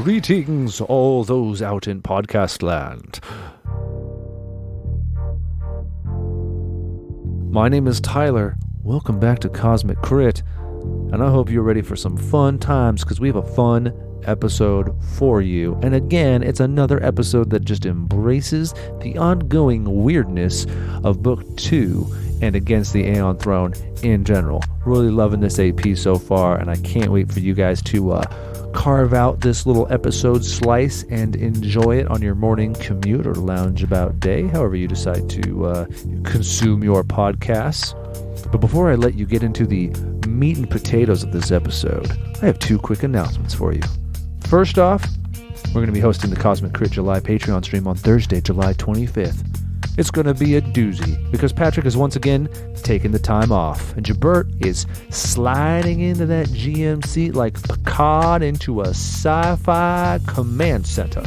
Greetings, all those out in podcast land. My name is Tyler. Welcome back to Cosmic Crit, and I hope you're ready for some fun times because we have a fun episode for you. And again, it's another episode that just embraces the ongoing weirdness of Book 2 and Against the Aeon Throne in general. Really loving this AP so far, and I can't wait for you guys to carve out this little episode slice and enjoy it on your morning commute or lounge about day, however you decide to consume your podcasts. But before I let you get into the meat and potatoes of this episode, I have two quick announcements for you. First off, we're going to be hosting the Cosmic Crit July Patreon stream on Thursday, July 25th. It's going to be a doozy because Patrick is once again taking the time off, and Jabert is sliding into that GM seat like Picard into a sci-fi command center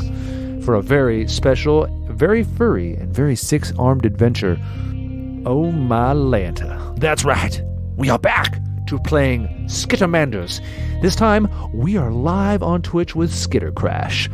for a very special, very furry, and very six-armed adventure. Oh my Lanta. That's right. We are back to playing Skittermanders. This time, we are live on Twitch with Skitter Crash.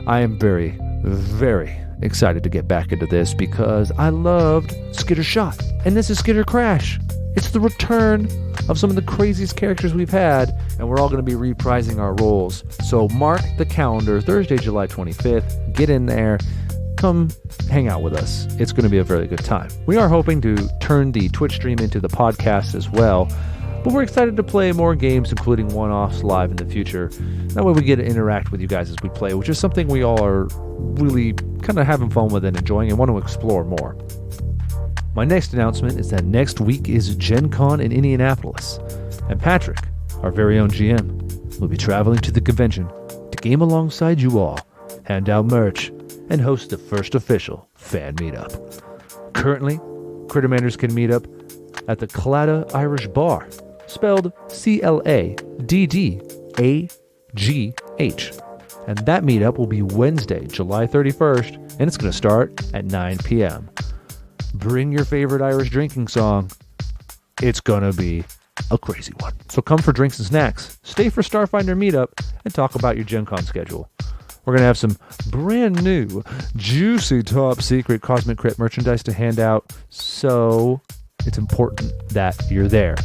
I am very, very excited to get back into this because I loved Skitter Shot, and this is Skitter Crash. It's the return of some of the craziest characters we've had, and we're all going to be reprising our roles. So mark the calendar, Thursday, July 25th. Get in there. Come hang out with us. It's going to be a very good time. We are hoping to turn the Twitch stream into the podcast as well, but we're excited to play more games, including one-offs live in the future. That way we get to interact with you guys as we play, which is something we all are really kind of having fun with and enjoying and want to explore more. My next announcement is that next week is Gen Con in Indianapolis, and Patrick, our very own GM, will be traveling to the convention to game alongside you all, hand out merch, and host the first official fan meetup. Currently, Crittermanders can meet up at the Claddagh Irish Bar, spelled C-L-A-D-D-A-G-H. And that meetup will be Wednesday, July 31st, and it's going to start at 9 p.m. Bring your favorite Irish drinking song. It's going to be a crazy one. So come for drinks and snacks, stay for Starfinder meetup, and talk about your Gen Con schedule. We're going to have some brand new, juicy, top secret Cosmic Crit merchandise to hand out, so it's important that you're there.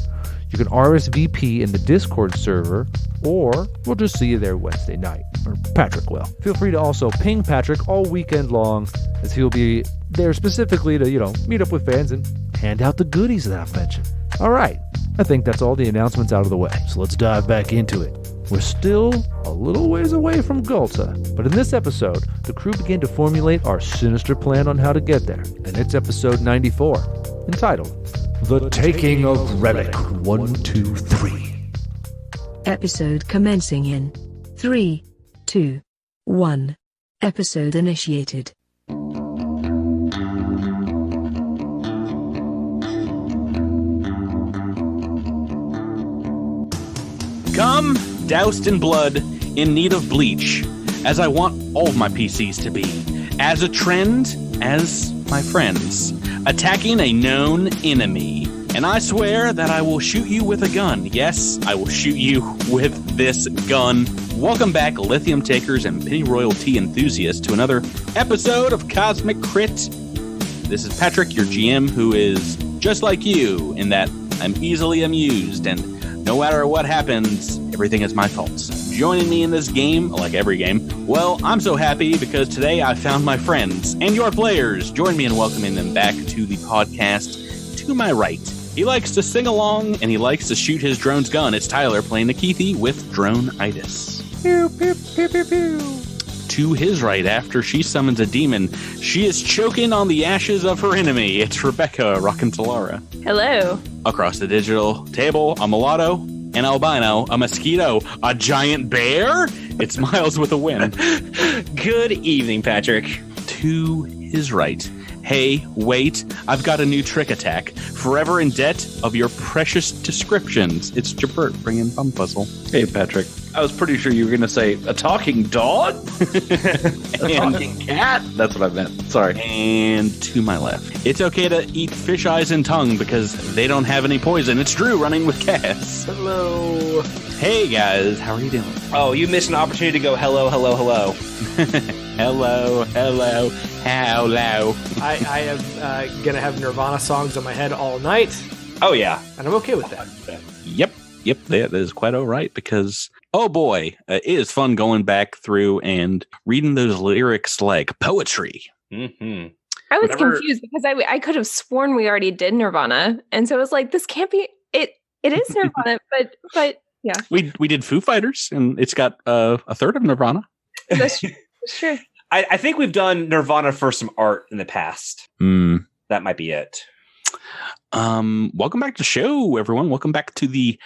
You can RSVP in the Discord server, or we'll just see you there Wednesday night, or Patrick will. Feel free to also ping Patrick all weekend long, as he'll be there specifically to, meet up with fans and hand out the goodies that I've mentioned. All right, I think that's all the announcements out of the way, so let's dive back into it. We're still a little ways away from Gulta, but in this episode, the crew began to formulate our sinister plan on how to get there, and it's episode 94, entitled The Taking of Relic 1, 2, 3. Episode commencing in 3, 2, 1. Episode initiated. Come, doused in blood, in need of bleach, as I want all of my PCs to be. As a trend, as my friends, attacking a known enemy. And I swear that I will shoot you with a gun. Yes, I will shoot you with this gun. Welcome back, Lithium Takers and Penny Royalty enthusiasts, to another episode of Cosmic Crit. This is Patrick, your GM, who is just like you in that I'm easily amused, and no matter what happens, everything is my fault. Joining me in this game, like every game, well, I'm so happy because today I found my friends and your players. Join me in welcoming them back to the podcast. To my right, he likes to sing along and he likes to shoot his drone's gun. It's Tyler playing the Keithy with Drone-itis. Pew, pew, pew, pew, pew. To his right, after she summons a demon, she is choking on the ashes of her enemy. It's Rebecca Rockentallara. Hello. Across the digital table, a mulatto, an albino, a mosquito, a giant bear. It's Miles with a win. Good evening, Patrick. To his right, Hey, wait, I've got a new trick attack. Forever in debt of your precious descriptions. It's Jabert bringing Bum Puzzle. Hey, Patrick. I was pretty sure you were going to say a talking dog? A talking cat? That's what I meant. Sorry. And to my left, it's okay to eat fish eyes and tongue because they don't have any poison. It's Drew running with Cass. Hello. Hey, guys. How are you doing? Oh, you missed an opportunity to go hello, hello, hello. Hello, hello, hello. I am going to have Nirvana songs on my head all night, Oh, yeah. and I'm okay with that. Yep, that is quite all right because, oh boy, it is fun going back through and reading those lyrics like poetry. Mm-hmm. I was Whenever- confused because I could have sworn we already did Nirvana, and so I was like, this can't be it. It is Nirvana, but yeah, We did Foo Fighters, and it's got a third of Nirvana. that's true. I think we've done Nirvana for some art in the past. That might be it. Welcome back to the show, everyone. Welcome back to the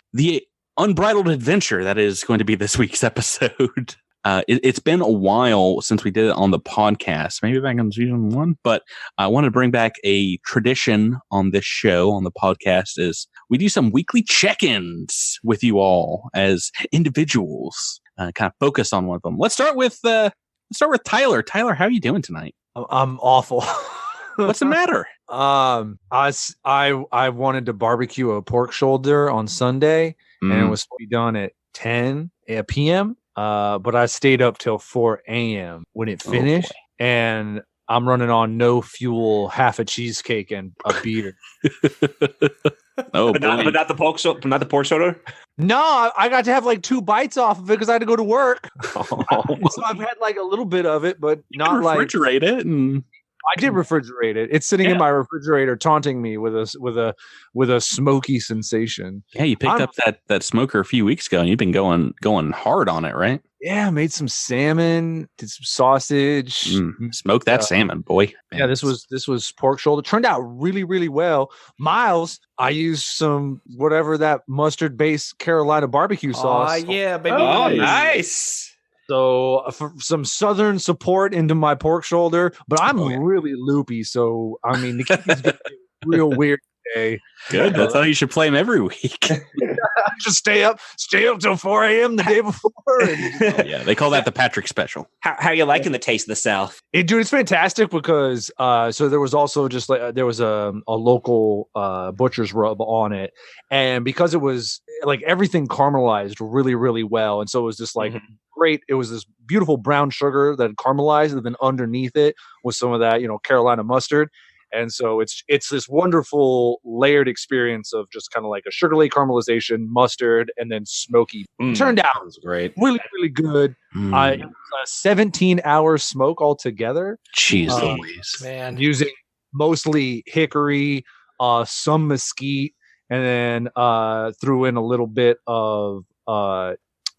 unbridled adventure that is going to be this week's episode. It's been a while since we did it on the podcast, maybe back in season 1, but I want to bring back a tradition on this show, on the podcast, is we do some weekly check-ins with you all as individuals, kind of focus on one of them. Let's start with Tyler. Tyler, how are you doing tonight? I'm awful. What's the matter? I wanted to barbecue a pork shoulder on Sunday, and it was to be done at 10 p.m. But I stayed up till 4 a.m. when it finished, and I'm running on no fuel, half a cheesecake, and a beer. Oh, But not the pork soda? No, I got to have like 2 bites off of it because I had to go to work. So I've had like a little bit of it, but not like refrigerate it. And I did refrigerate it. It's sitting in my refrigerator, taunting me with a smoky sensation. yeah, you picked up that smoker a few weeks ago, and you've been going hard on it, right? Yeah, I made some salmon, did some sausage. Smoke that salmon, boy. Yeah, this was pork shoulder. Turned out really, really well. Miles, I used some whatever that mustard based Carolina barbecue sauce. Yeah, baby. Oh, nice. So for some southern support into my pork shoulder, but I'm really loopy. So I mean, the kids get real weird today. Good. That's how you should play him every week. Just stay up till 4 a.m. the day before. Yeah, they call that the Patrick Special. How are you liking the taste of the South? Dude, it's fantastic because so there was also just like there was a local butcher's rub on it, and because it was like everything caramelized really, really well, and so it was just like great. It was this beautiful brown sugar that had caramelized, and then underneath it was some of that Carolina mustard. And so it's this wonderful layered experience of just kind of like a sugar lake caramelization, mustard, and then smoky. Turned out Sounds great. really, really good. It was a 17-hour smoke altogether. Jeez Louise. Man. Using mostly hickory, some mesquite, and then threw in a little bit of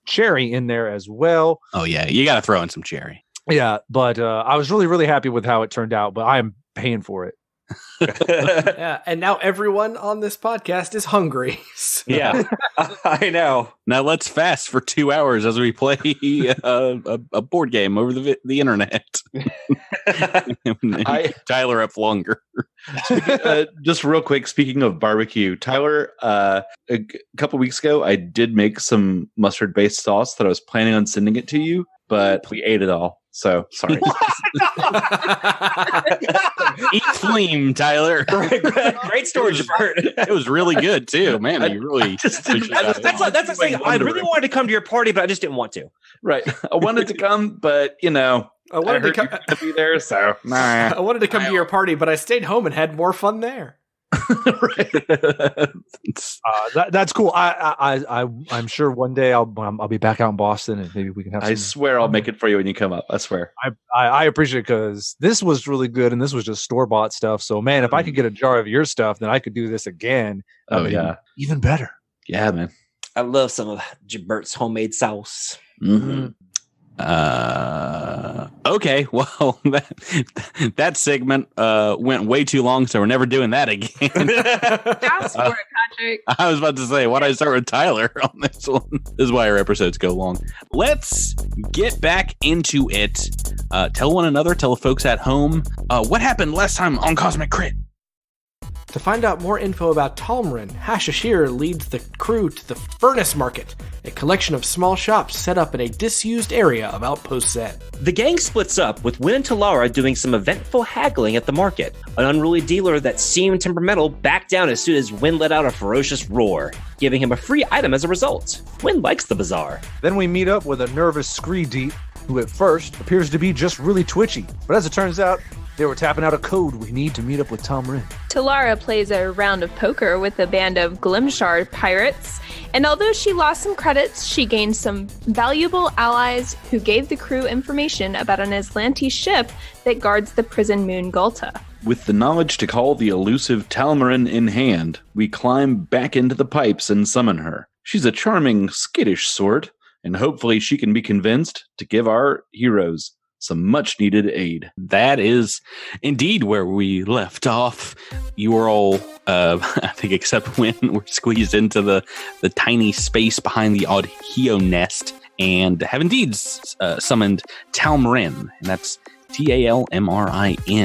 cherry in there as well. Oh yeah, you got to throw in some cherry. Yeah, but I was really, really happy with how it turned out, but I am paying for it. Yeah, and now everyone on this podcast is hungry. So. Yeah, I know. Now let's fast for 2 hours as we play a board game over the internet. Tyler up longer. Just real quick, speaking of barbecue, Tyler, a couple weeks ago, I did make some mustard-based sauce that I was planning on sending it to you, but we ate it all. So sorry. Eat flame, Tyler. Great storage, Bert. It was really good too, man. You really. That's the thing. I really wanted to come to your party, but I just didn't want to. Right. I wanted to come, but I wanted to be there, so nah. I wanted to come to your party, but I stayed home and had more fun there. That's cool. I'm sure one day I'll be back out in Boston and maybe we can have. I swear I'll make it for you when you come up. I swear. I appreciate it because this was really good and this was just store bought stuff. So man, if I could get a jar of your stuff, then I could do this again. Oh yeah, even better. Yeah, man. I love some of Jabert's homemade sauce. Oh Okay, well, that segment went way too long, so we're never doing that again. Ask for it, Patrick. I was about to say, why don't I start with Tyler on this one? This is why our episodes go long. Let's get back into it. Tell one another, tell the folks at home, what happened last time on Cosmic Crit. To find out more info about Talmrin, Hashashir leads the crew to the Furnace Market, a collection of small shops set up in a disused area of Outpost Z. The gang splits up, with Win and Talara doing some eventful haggling at the market. An unruly dealer that seemed temperamental backed down as soon as Win let out a ferocious roar, giving him a free item as a result. Win likes the bazaar. Then we meet up with a nervous Scree Deep, who at first appears to be just really twitchy. But as it turns out, they were tapping out a code we need to meet up with Talmrin. Talara plays a round of poker with a band of Glimshar pirates, and although she lost some credits, she gained some valuable allies who gave the crew information about an Aslanti ship that guards the prison moon Gulta. With the knowledge to call the elusive Talmrin in hand, we climb back into the pipes and summon her. She's a charming, skittish sort, and hopefully she can be convinced to give our heroes some much-needed aid. That is indeed where we left off. You were all, I think except when we're squeezed into the tiny space behind the Aeon nest, and have indeed summoned Talmrin, and that's Talmrin.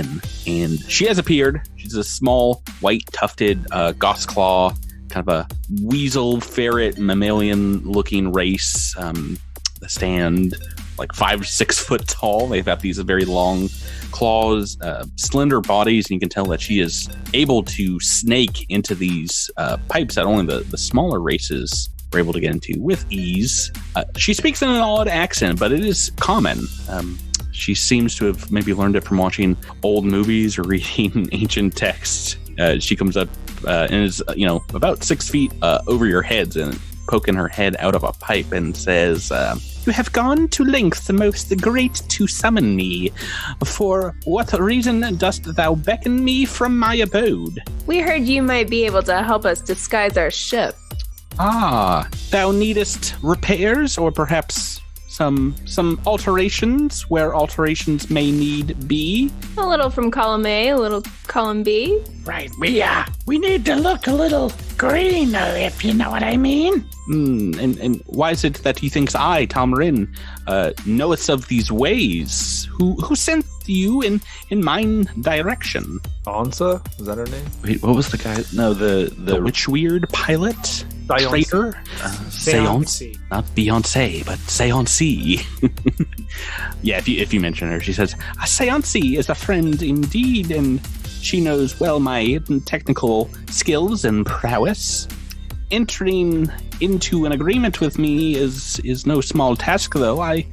And she has appeared. She's a small, white, tufted Gothclaw, kind of a weasel, ferret, mammalian-looking race. They stand like 5 to 6 foot tall. They've got these very long claws, slender bodies, and you can tell that she is able to snake into these pipes that only the smaller races were able to get into with ease. She speaks in an odd accent, but it is common. She seems to have maybe learned it from watching old movies or reading ancient texts. She comes up and is, about 6 feet over your heads and poking her head out of a pipe and says, "You have gone to lengths most great to summon me. For what reason dost thou beckon me from my abode?" We heard you might be able to help us disguise our ship. "Ah, thou needest repairs, or perhaps some alterations where alterations may need be?" A little from column A, a little column B. Right, we need to look a little greener, if you know what I mean. And why is it that he thinks I, Talmrin, knoweth of these ways? Who sent you in mine direction? Ansa? Is that her name? Wait, what was the guy? No, the Witchweird pilot? Seance. Traitor? Seance. Not Beyonce, but Seance. Yeah, if you mention her, she says, "Seance is a friend indeed, and she knows well my technical skills and prowess. Entering into an agreement with me is no small task, though. I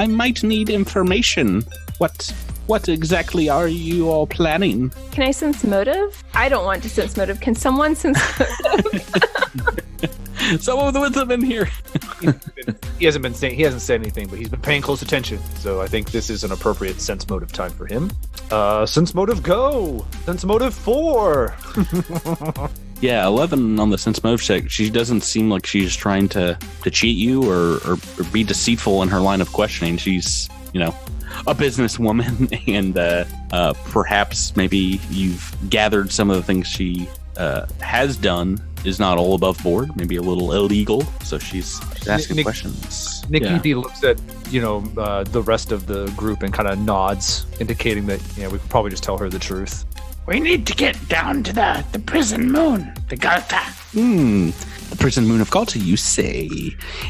might need information. What exactly are you all planning?" Can I sense motive? I don't want to sense motive. Can someone sense motive? Some of the wisdom in here. He hasn't said anything, but he's been paying close attention. So I think this is an appropriate sense motive time for him. Sense motive go! Sense motive 4! Yeah, 11 on the sense motive check. She doesn't seem like she's trying to cheat you or be deceitful in her line of questioning. She's, a businesswoman, and perhaps maybe you've gathered some of the things she has done is not all above board, maybe a little illegal. So she's asking questions. Nikki D looks at, the rest of the group and kind of nods, indicating that, we could probably just tell her the truth. We need to get down to the prison moon, the Gulta. The prison moon of Gulta, you say?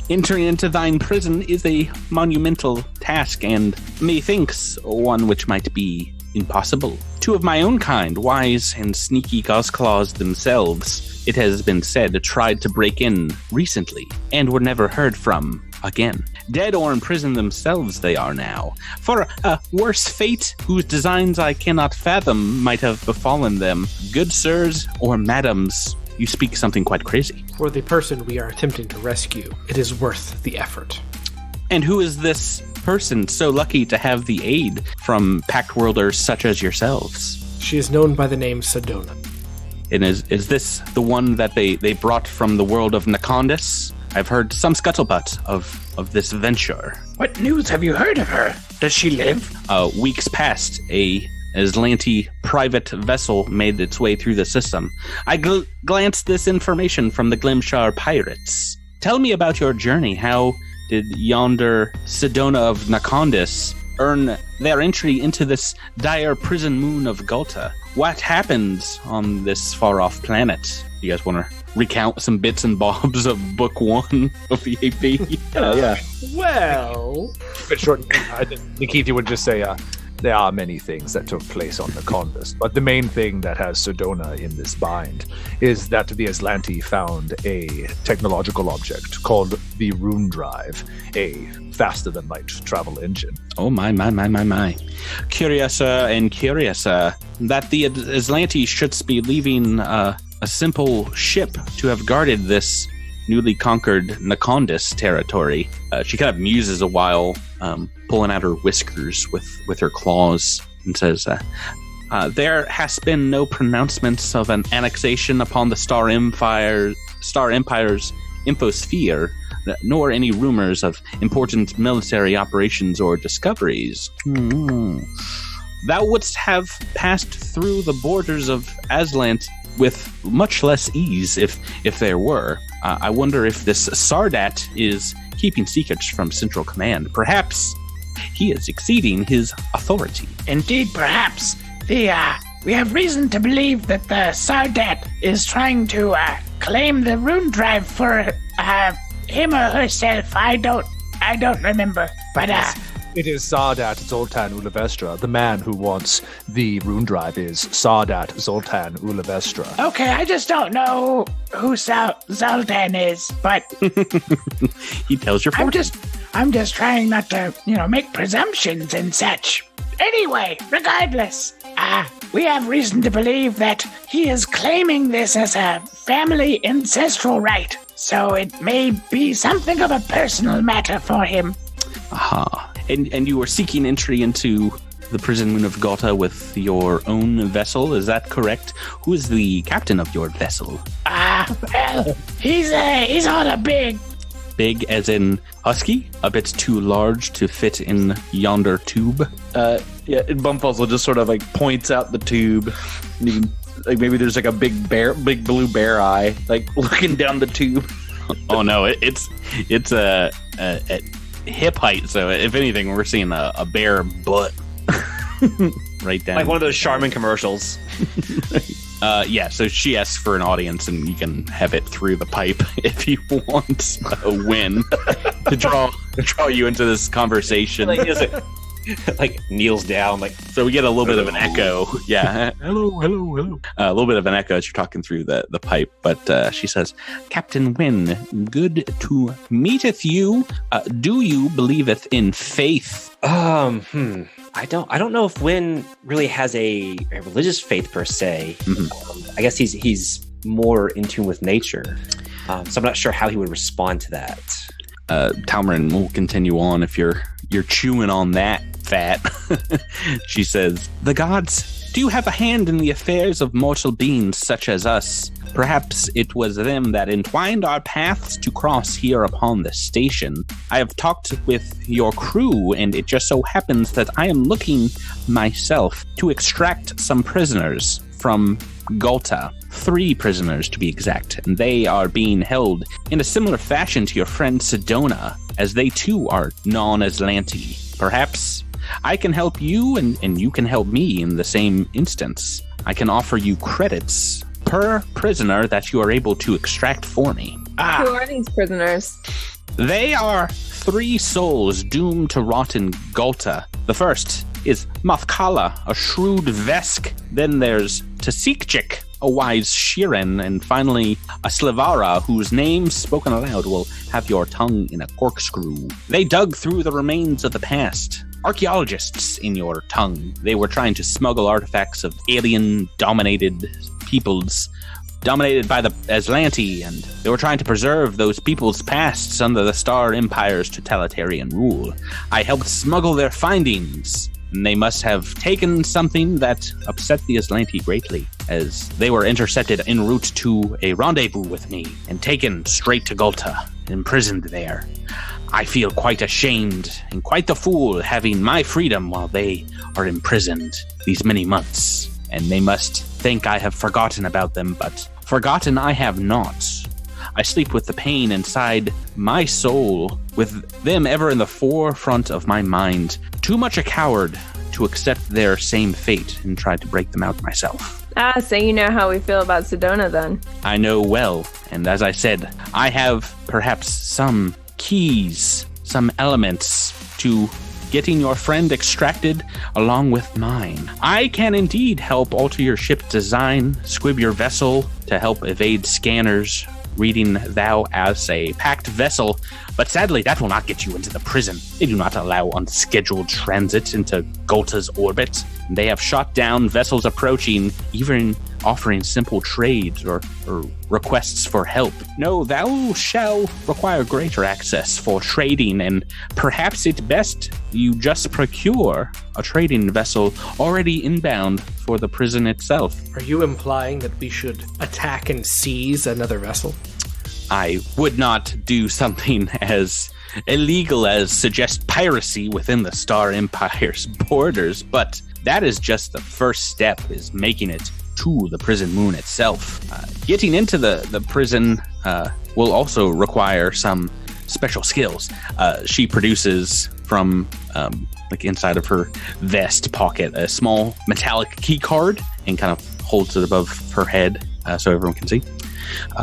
Entering into thine prison is a monumental task, and methinks one which might be impossible. 2 of my own kind, wise and sneaky Gothclaws themselves, it has been said, tried to break in recently, and were never heard from again. Dead or in prison themselves they are now. For a worse fate, whose designs I cannot fathom, might have befallen them. Good sirs or madams, you speak something quite crazy. For the person we are attempting to rescue, it is worth the effort. And who is this person so lucky to have the aid from Pact Worlders such as yourselves? She is known by the name Sedona. And is this the one that they brought from the world of Nakondis? I've heard some scuttlebutt of this venture. What news have you heard of her? Does she live? Weeks past, a Aslanti private vessel made its way through the system. I glanced this information from the Glimshar pirates. Tell me about your journey. How did yonder Sedona of Nakondis earn their entry into this dire prison moon of Gulta? What happened on this far-off planet? You guys want to recount some bits and bobs of Book 1 of the AP? Yeah. Well, But short, I think Keith, you would just say, there are many things that took place on the Condus, but the main thing that has Sedona in this bind is that the Aslanti found a technological object called the Rune Drive, a faster-than-light travel engine. Oh, my. Curiouser and curiouser that the Aslanti should be leaving a simple ship to have guarded this newly conquered Nakondis territory. She kind of muses a while, pulling out her whiskers with her claws, and says, there has been no pronouncements of an annexation upon the Star Empire's infosphere, nor any rumors of important military operations or discoveries. Thou wouldst have passed through the borders of Aslant with much less ease if there were. I wonder if this Sardat is keeping secrets from Central Command. Perhaps he is exceeding his authority. Indeed, perhaps. We have reason to believe that the Sardat is trying to claim the Rune Drive for him or herself. I don't remember. But It is Sardat Zoltan Ulevestra. The man who wants the Rune Drive is Sardat Zoltan Ulevestra. okay, I just don't know who Zoltan is, but He tells your fortune. I'm just trying not to, make presumptions and such. Anyway, regardless, we have reason to believe that he is claiming this as a family ancestral right, so it may be something of a personal matter for him. Aha. And you were seeking entry into the prison moon of Gulta with your own vessel, is that correct? Who is the captain of your vessel? Well, he's on a big... Big as in husky? A bit too large to fit in yonder tube? Yeah, and Bumfuzzle just sort of like points out the tube. And you can, like maybe there's like a big blue bear eye, like looking down the tube. Oh no, it's a hip height, so if anything, we're seeing a bare butt right down. Like one of those Charmin commercials. Yeah, so she asks for an audience, and you can have it through the pipe if you want a win to draw you into this conversation. Like kneels down, like so we get a little bit of an echo. Yeah, hello. A little bit of an echo as you're talking through the pipe, but she says, "Captain Wynn, good to meeteth you. Do you believeth in faith?" I don't know if Wynn really has a religious faith per se. I guess he's more in tune with nature, so I'm not sure how he would respond to that. Talmrin will continue on if you're chewing on that fat. She says, "The gods do have a hand in the affairs of mortal beings such as us. Perhaps it was them that entwined our paths to cross here upon this station. I have talked with your crew, and it just so happens that I am looking myself to extract some prisoners from Gulta. 3 prisoners to be exact, and they are being held in a similar fashion to your friend Sedona, as they too are non-Aslanti. Perhaps I can help you, and you can help me in the same instance. I can offer you credits per prisoner that you are able to extract for me." Who are these prisoners? They are 3 souls doomed to rot in Gulta. The first is Mafkala, a shrewd Vesk. Then there's Tasikchik, a wise Shiren. And finally, a Slivara, whose name spoken aloud will have your tongue in a corkscrew. They dug through the remains of the past. Archaeologists in your tongue. They were trying to smuggle artifacts of alien-dominated peoples, dominated by the Aslanti, and they were trying to preserve those people's pasts under the Star Empire's totalitarian rule. I helped smuggle their findings, and they must have taken something that upset the Aslanti greatly, as they were intercepted en route to a rendezvous with me and taken straight to Gulta. imprisoned there. I feel quite ashamed and quite the fool having my freedom while they are imprisoned these many months. And they must think I have forgotten about them, but forgotten I have not. I sleep with the pain inside my soul, with them ever in the forefront of my mind. Too much a coward to accept their same fate and try to break them out myself. So you know how we feel about Sedona then. I know well, and as I said, I have perhaps some keys, some elements to getting your friend extracted along with mine. I can indeed help alter your ship design, squib your vessel to help evade scanners, reading thou as a packed vessel, but sadly that will not get you into the prison. They do not allow unscheduled transit into Gulta's orbit. They have shot down vessels approaching, even offering simple trades or requests for help. No, thou shall require greater access for trading, and perhaps it best you just procure a trading vessel already inbound for the prison itself. Are you implying that we should attack and seize another vessel? I would not do something as illegal as suggest piracy within the Star Empire's borders, but that is just the first step, is making it to the prison moon itself. Getting into the prison will also require some special skills. She produces from inside of her vest pocket a small metallic key card and kind of holds it above her head so everyone can see.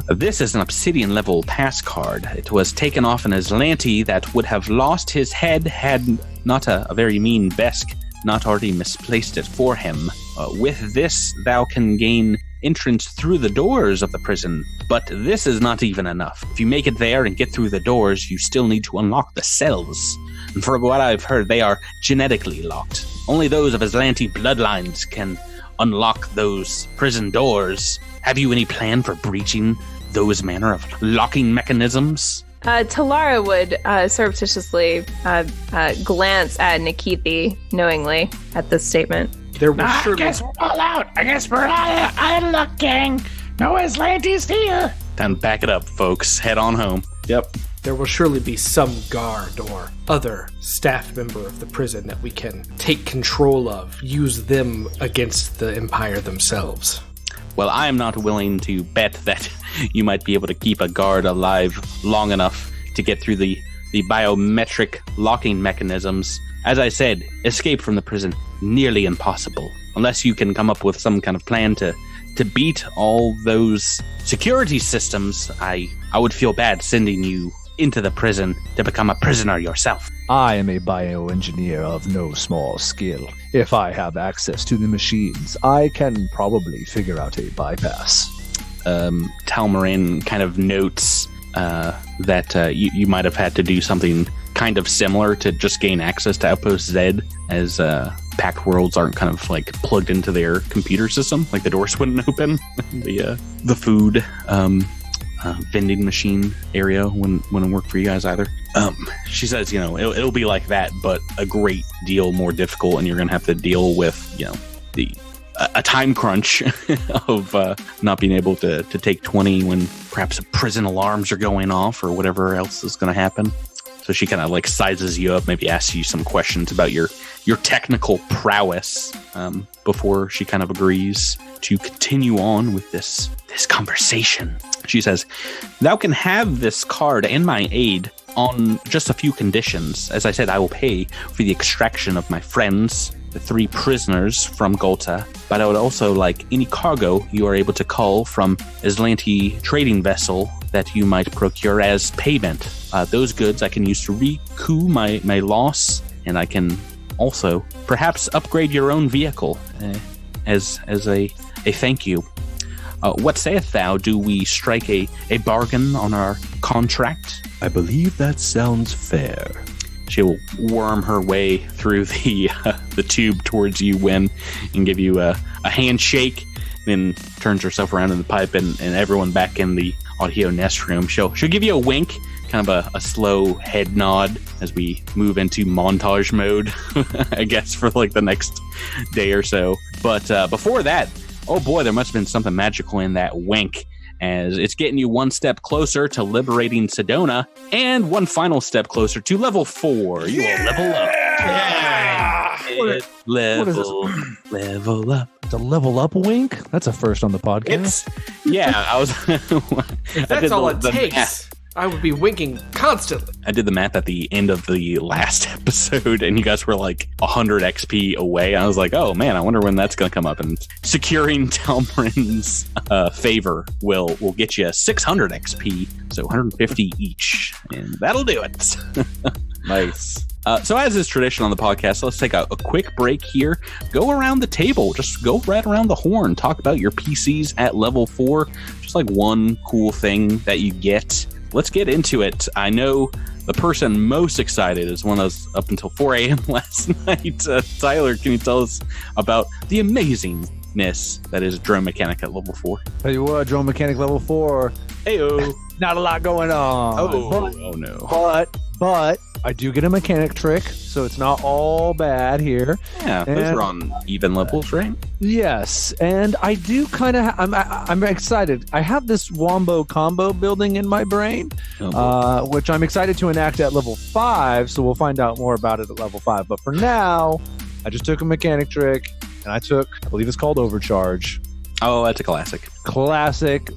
This is an obsidian level pass card. It was taken off an Aslanti that would have lost his head had not a very mean Besk not already misplaced it for him. With this, thou can gain entrance through the doors of the prison, but this is not even enough. If you make it there and get through the doors, you still need to unlock the cells. And for what I've heard, they are genetically locked. Only those of Aslanti bloodlines can unlock those prison doors. Have you any plan for breaching those manner of locking mechanisms? Talara would surreptitiously glance at Nikithi knowingly at this statement. There will I guess we're all out. I guess we're out of luck, gang. No Aslantes here. Time to back it up, folks. Head on home. Yep. There will surely be some guard or other staff member of the prison that we can take control of, use them against the Empire themselves. Well, I am not willing to bet that you might be able to keep a guard alive long enough to get through the biometric locking mechanisms. As I said, escape from the prison, nearly impossible. Unless you can come up with some kind of plan to beat all those security systems, I would feel bad sending you into the prison to become a prisoner yourself. I am a bioengineer of no small skill. If I have access to the machines, I can probably figure out a bypass. Talmrin kind of notes that you might have had to do something kind of similar to just gain access to Outpost Z, as Pact Worlds aren't kind of like plugged into their computer system, like the doors wouldn't open. The food vending machine area wouldn't work for you guys either. She says, it'll be like that, but a great deal more difficult, and you're gonna have to deal with, a time crunch of not being able to take 20 when perhaps prison alarms are going off or whatever else is going to happen. So she kind of like sizes you up, maybe asks you some questions about your technical prowess before she kind of agrees to continue on with this conversation. She says, "Thou can have this card and my aid on just a few conditions. As I said, I will pay for the extraction of my friends, the 3 prisoners from Gulta, but I would also like any cargo you are able to cull from Aslanti trading vessel that you might procure as payment. Those goods I can use to recoup my loss, and I can also perhaps upgrade your own vehicle as a thank you. What sayeth thou? Do we strike a bargain on our contract?" I believe that sounds fair. She'll worm her way through the tube towards you, Win, and give you a handshake, then turns herself around in the pipe and everyone back in the audio nest room. She'll give you a wink, kind of a slow head nod as we move into montage mode, I guess, for like the next day or so. But before that, oh boy, there must have been something magical in that wink, as it's getting you one step closer to liberating Sedona and one final step closer to level 4. You will level up. Level up. It's a level up wink? That's a first on the podcast. I was. If that's all it takes, I would be winking constantly. I did the math at the end of the last episode, and you guys were like 100 XP away. I was like, oh man, I wonder when that's going to come up. And securing Talmrin's favor will get you 600 XP, so 150 each, and that'll do it. Nice. So as is tradition on the podcast, let's take a quick break here. Go around the table. Just go right around the horn. Talk about your PCs at level 4. Just like one cool thing that you get. Let's get into it. I know the person most excited is one that was up until 4 a.m. last night. Tyler, can you tell us about the amazingness that is Drone Mechanic at level 4? Tell you what, Drone Mechanic level 4. Heyo. Not a lot going on. Oh no. But I do get a mechanic trick, so it's not all bad here. Yeah, those are on even levels, right? Yes, and I do kind of. I'm excited. I have this wombo combo building in my brain, which I'm excited to enact at level 5. So we'll find out more about it at level 5. But for now, I just took a mechanic trick, and I believe it's called Overcharge. Oh, that's a classic.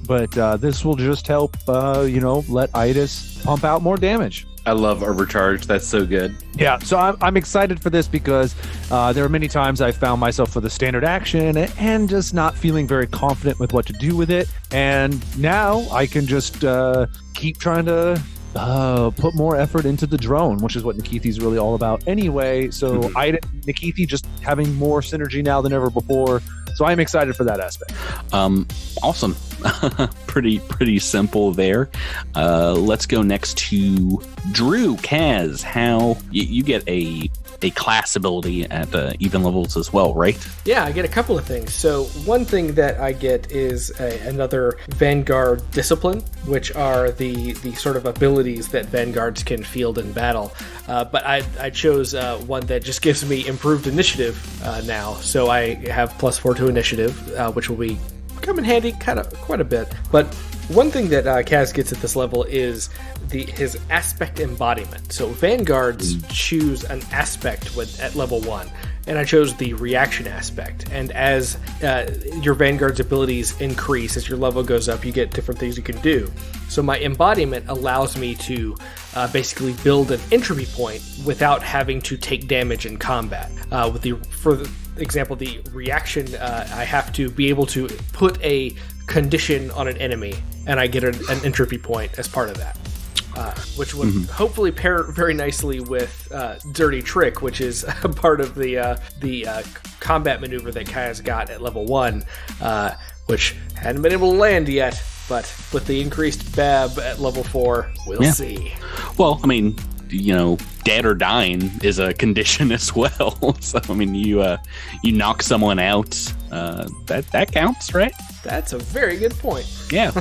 But this will just help, let Itis pump out more damage. I love Overcharge. That's so good. Yeah, so I'm excited for this because there are many times I found myself with a standard action and just not feeling very confident with what to do with it. And now I can just keep trying to put more effort into the drone, which is what Nikithi's really all about anyway. So Nikithi just having more synergy now than ever before. So I'm excited for that aspect. Awesome. pretty simple there. Let's go next to Drew. Kaz, how you get a class ability at even levels as well, right? Yeah, I get a couple of things. So one thing that I get is another Vanguard Discipline, which are the sort of abilities that Vanguards can field in battle. But I chose one that just gives me improved initiative now. So I have +4 to initiative, which will come in handy quite a bit. But one thing that Kaz gets at this level is his aspect embodiment. So Vanguards choose an aspect at level 1, and I chose the reaction aspect. And as your Vanguard's abilities increase, as your level goes up, you get different things you can do. So my embodiment allows me to basically build an entropy point without having to take damage in combat. For example, the reaction, I have to be able to put a condition on an enemy, and I get an entropy point as part of that. Which would hopefully pair very nicely with Dirty Trick, which is a part of the combat maneuver that Kaya's got at level 1, which hadn't been able to land yet, but with the increased BAB at level 4, we'll see. Well, I mean, dead or dying is a condition as well. So, I mean, you knock someone out, that counts, right? That's a very good point. Yeah,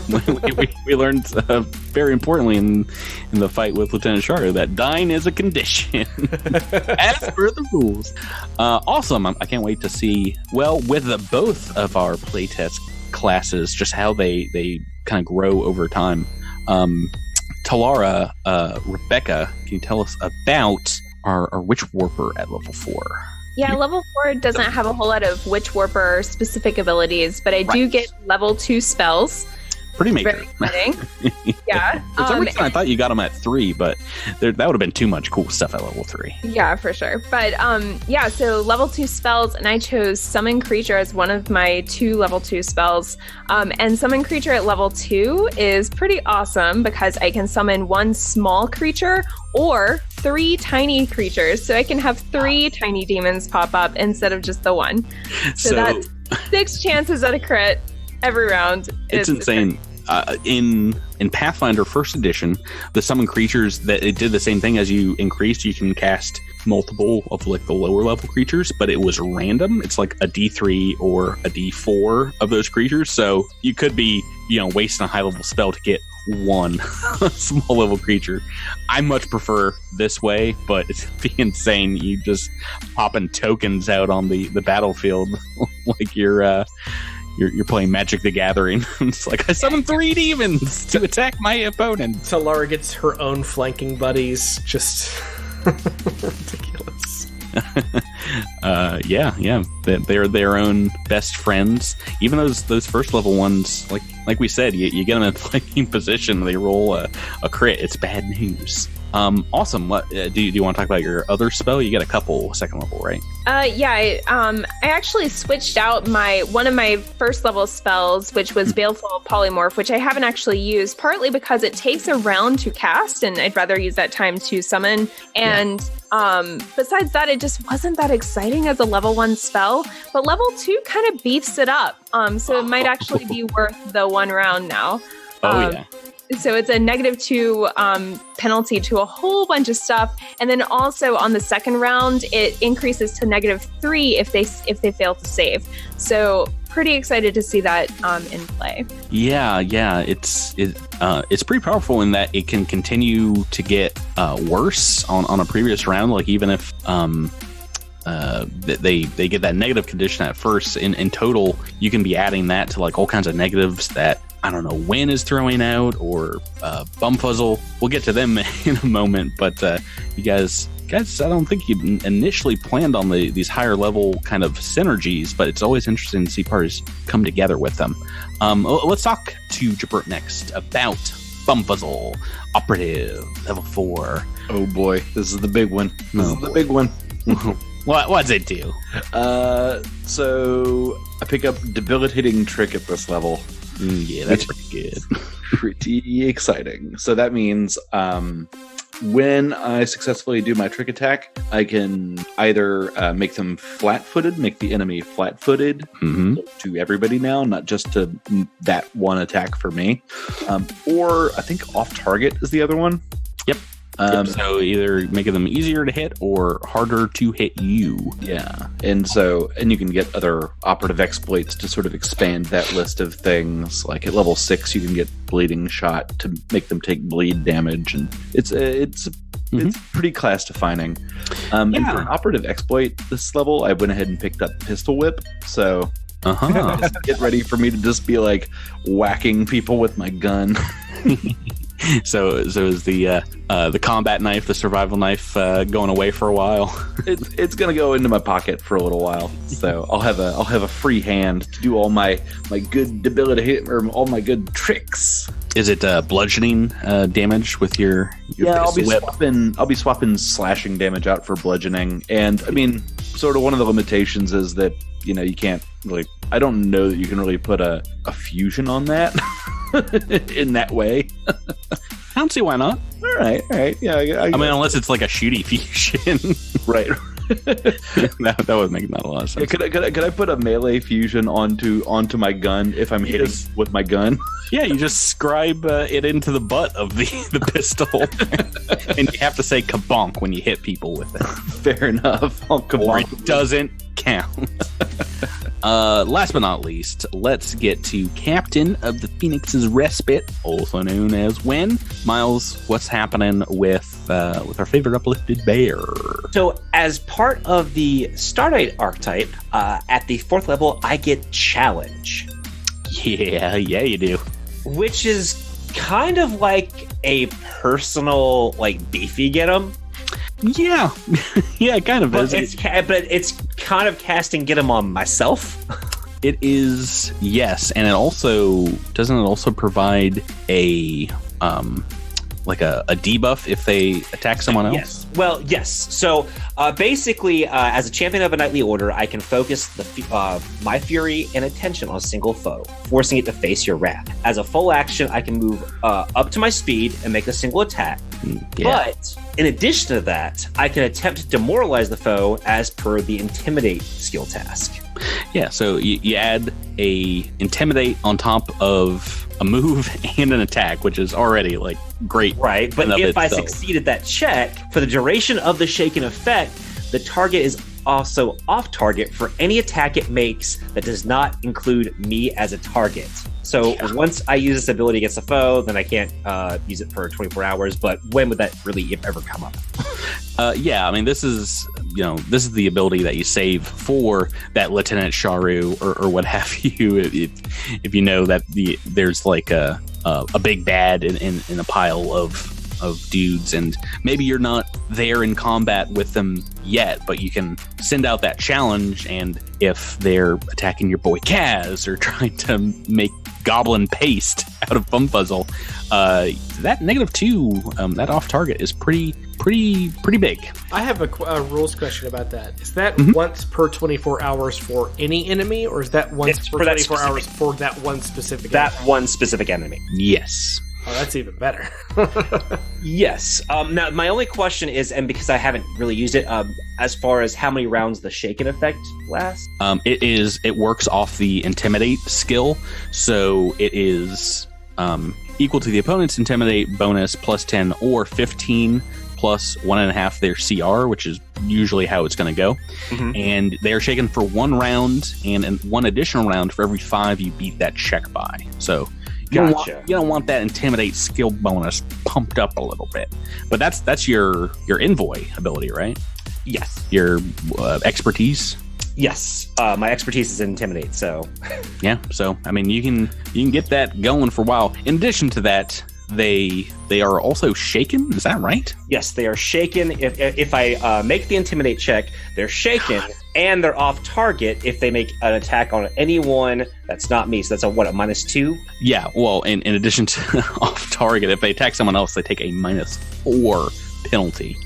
we learned very importantly in the fight with Lieutenant Sharu that dying is a condition as per the rules. Awesome! I can't wait to see. Well, with both of our playtest classes, just how they kind of grow over time. Talara, Rebecca, can you tell us about our Witch Warper at level 4? Yeah, level 4 doesn't have a whole lot of Witch Warper specific abilities, but I do get level 2 spells. Pretty major. Very exciting. Yeah. For some reason, I thought you got them at 3, but that would have been too much cool stuff at level 3. Yeah, for sure. But so level 2 spells, and I chose Summon Creature as one of my 2 level 2 spells. And Summon Creature at level 2 is pretty awesome because I can summon 1 small creature or 3 tiny creatures. So I can have 3 tiny demons pop up instead of just the 1. So that's 6 chances at a crit every round. It's insane. In Pathfinder First Edition, the summon creatures that it did the same thing. As you increased, you can cast multiple of like the lower level creatures, but it was random. It's like a D3 or a D4 of those creatures. So you could be, wasting a high level spell to get 1 small level creature. I much prefer this way, but it's insane. You just popping tokens out on the battlefield like you're you're playing Magic the Gathering. It's like I summoned 3 demons to attack my opponent. Talmrin gets her own flanking buddies. Just ridiculous. Yeah. They're their own best friends. Even those first level ones, like we said, you get them in a flanking position, they roll a crit. It's bad news. Awesome. What do you want to talk about your other spell? You get a couple second level, right? I actually switched out one of my first level spells, which was Baleful Polymorph, which I haven't actually used, partly because it takes a round to cast, and I'd rather use that time to summon. And besides that, it just wasn't that exciting as a level 1 spell, but level 2 kind of beefs it up. So it might actually be worth the 1 round now. Yeah. So it's a -2 penalty to a whole bunch of stuff, and then also on the second round, it increases to -3 if they fail to save. So pretty excited to see that in play. Yeah, it's pretty powerful in that it can continue to get worse on a previous round. Like even if they get that negative condition at first, in total, you can be adding that to like all kinds of negatives that, I don't know, Win is throwing out, or Bumfuzzle. We'll get to them in a moment, but you guys, I don't think you initially planned on these higher level kind of synergies, but it's always interesting to see parties come together with them. Let's talk to Jabert next about Bumfuzzle, Operative, level 4. Oh boy, this is the big one. The big one. What's it do? So I pick up Debilitating Trick at this level. Yeah, that's pretty good. Pretty exciting. So that means when I successfully do my trick attack, I can either make them flat-footed, make the enemy flat-footed to everybody now, not just to that one attack for me. Or I think off-target is the other one. Yep. So either making them easier to hit or harder to hit you. Yeah. And you can get other operative exploits to sort of expand that list of things. Like at level 6, you can get Bleeding Shot to make them take bleed damage. And it's pretty class defining. And for an operative exploit this level, I went ahead and picked up Pistol Whip. So get ready for me to just be like whacking people with my gun. So is the combat knife, the survival knife, going away for a while? It's gonna go into my pocket for a little while. So I'll have a free hand to do all my good debilitating, or all my good tricks. Is it bludgeoning damage with your I'll be whip? swapping slashing damage out for bludgeoning. And I mean, sort of one of the limitations is that, you can't really, I don't know that you can really put a fusion on that in that way. I don't see why not. All right. Yeah. I mean, unless it's like a shooty fusion. Right. that would make not a lot of sense. Yeah, could I put a melee fusion onto my gun if I'm hitting with my gun? Yeah, you just scribe it into the butt of the pistol, and you have to say kabonk when you hit people with it. Fair enough. Or it doesn't count. Last but not least, let's get to Captain of the Phoenix's Respite, also known as Wen. Miles, what's happening with our favorite uplifted bear? So, as part of the Stardate archetype, at the 4th level, I get Challenge. Yeah, you do. Which is kind of like a personal, beefy get 'em. Yeah, yeah, it kind of but is. But it's kind of casting get 'em on myself. It is, yes, and doesn't it also provide a debuff if they attack someone else? Yes. Well, yes. So basically, as a champion of a knightly order, I can focus my fury and attention on a single foe, forcing it to face your wrath. As a full action, I can move up to my speed and make a single attack. Yeah. But in addition to that, I can attempt to demoralize the foe as per the Intimidate skill task. Yeah, so you add a Intimidate on top of a move and an attack, which is already great. Right, but if I succeeded that check, for the duration of the shaken effect, the target is also off target for any attack it makes that does not include me as a target. So once I use this ability against a foe, then I can't use it for 24 hours. But when would that really ever come up? Yeah, I mean, this is this is the ability that you save for that Lieutenant Sharu or what have you. If you know that there's like a big bad in a pile of dudes, and maybe you're not there in combat with them yet, but you can send out that challenge, and if they're attacking your boy Kaz or trying to make goblin paste out of Bumfuzzle, that -2, that off target is pretty big. I have a rules question about that. Is that once per 24 hours for any enemy, or is that once per 24 hours for that one specific enemy? That one specific enemy. Yes. Oh, that's even better. Yes. Now, my only question is, and because I haven't really used it, as far as how many rounds the Shaken effect lasts? It works off the Intimidate skill, so it is equal to the opponent's Intimidate bonus plus 10 or 15 plus 1.5 their CR, which is usually how it's going to go. And they are shaken for 1 round and one additional round for every 5 you beat that check by. So you don't want that Intimidate skill bonus pumped up a little bit. But that's your envoy ability, right? Yes. Your expertise? Yes. My expertise is Intimidate, so... Yeah, so, I mean, you can get that going for a while. In addition to that, they are also shaken, is that right? Yes, they are shaken. If I make the Intimidate check, they're shaken, and they're off target if they make an attack on anyone that's not me. So that's a -2? Yeah, well, in addition to off target, if they attack someone else, they take a -4 penalty.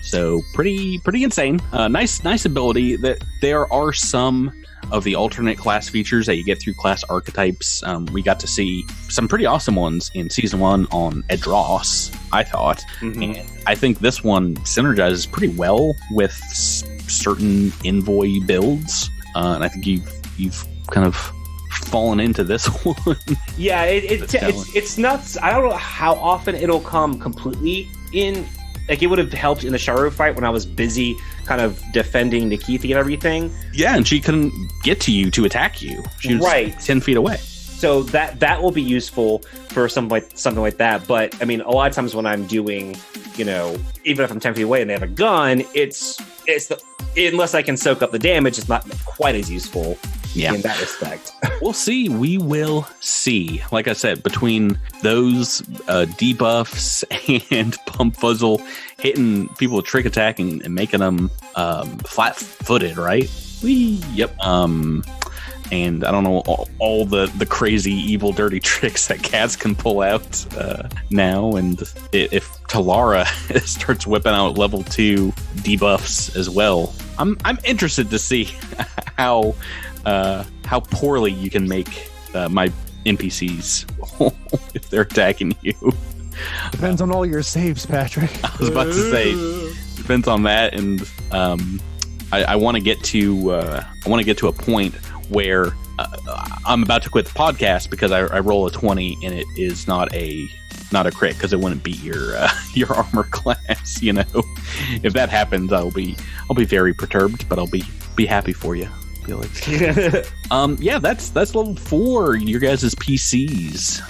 So pretty insane. Nice ability. That there are some of the alternate class features that you get through class archetypes. We got to see some pretty awesome ones in season 1 on Edros, I thought. And I think this one synergizes pretty well with certain envoy builds. And I think you've kind of fallen into this one. Yeah, it's nuts. I don't know how often it'll come completely in. Like, it would have helped in the Sharu fight when I was busy kind of defending Nikithi and everything. Yeah, and she couldn't get to you to attack you. She was 10 feet away. So that will be useful for something like that. But, I mean, a lot of times when I'm doing, even if I'm 10 feet away and they have a gun, unless I can soak up the damage, it's not quite as useful. Yeah. In that respect. We'll see. We will see. Like I said, between those debuffs and Bumfuzzle hitting people with Trick Attack and making them flat-footed, right? Yep. And I don't know all the crazy, evil, dirty tricks that Kaz can pull out now. And if Talara starts whipping out level 2 debuffs as well, I'm interested to see how poorly you can make my NPCs if they're attacking you. Depends on all your saves, Patrick. I was about to say, depends on that, and I want to get to a point where I'm about to quit the podcast because I roll a 20 and it is not a crit because it wouldn't beat your armor class. If that happens, I'll be very perturbed, but I'll be happy for you. Yeah, that's level 4. Your guys' PCs.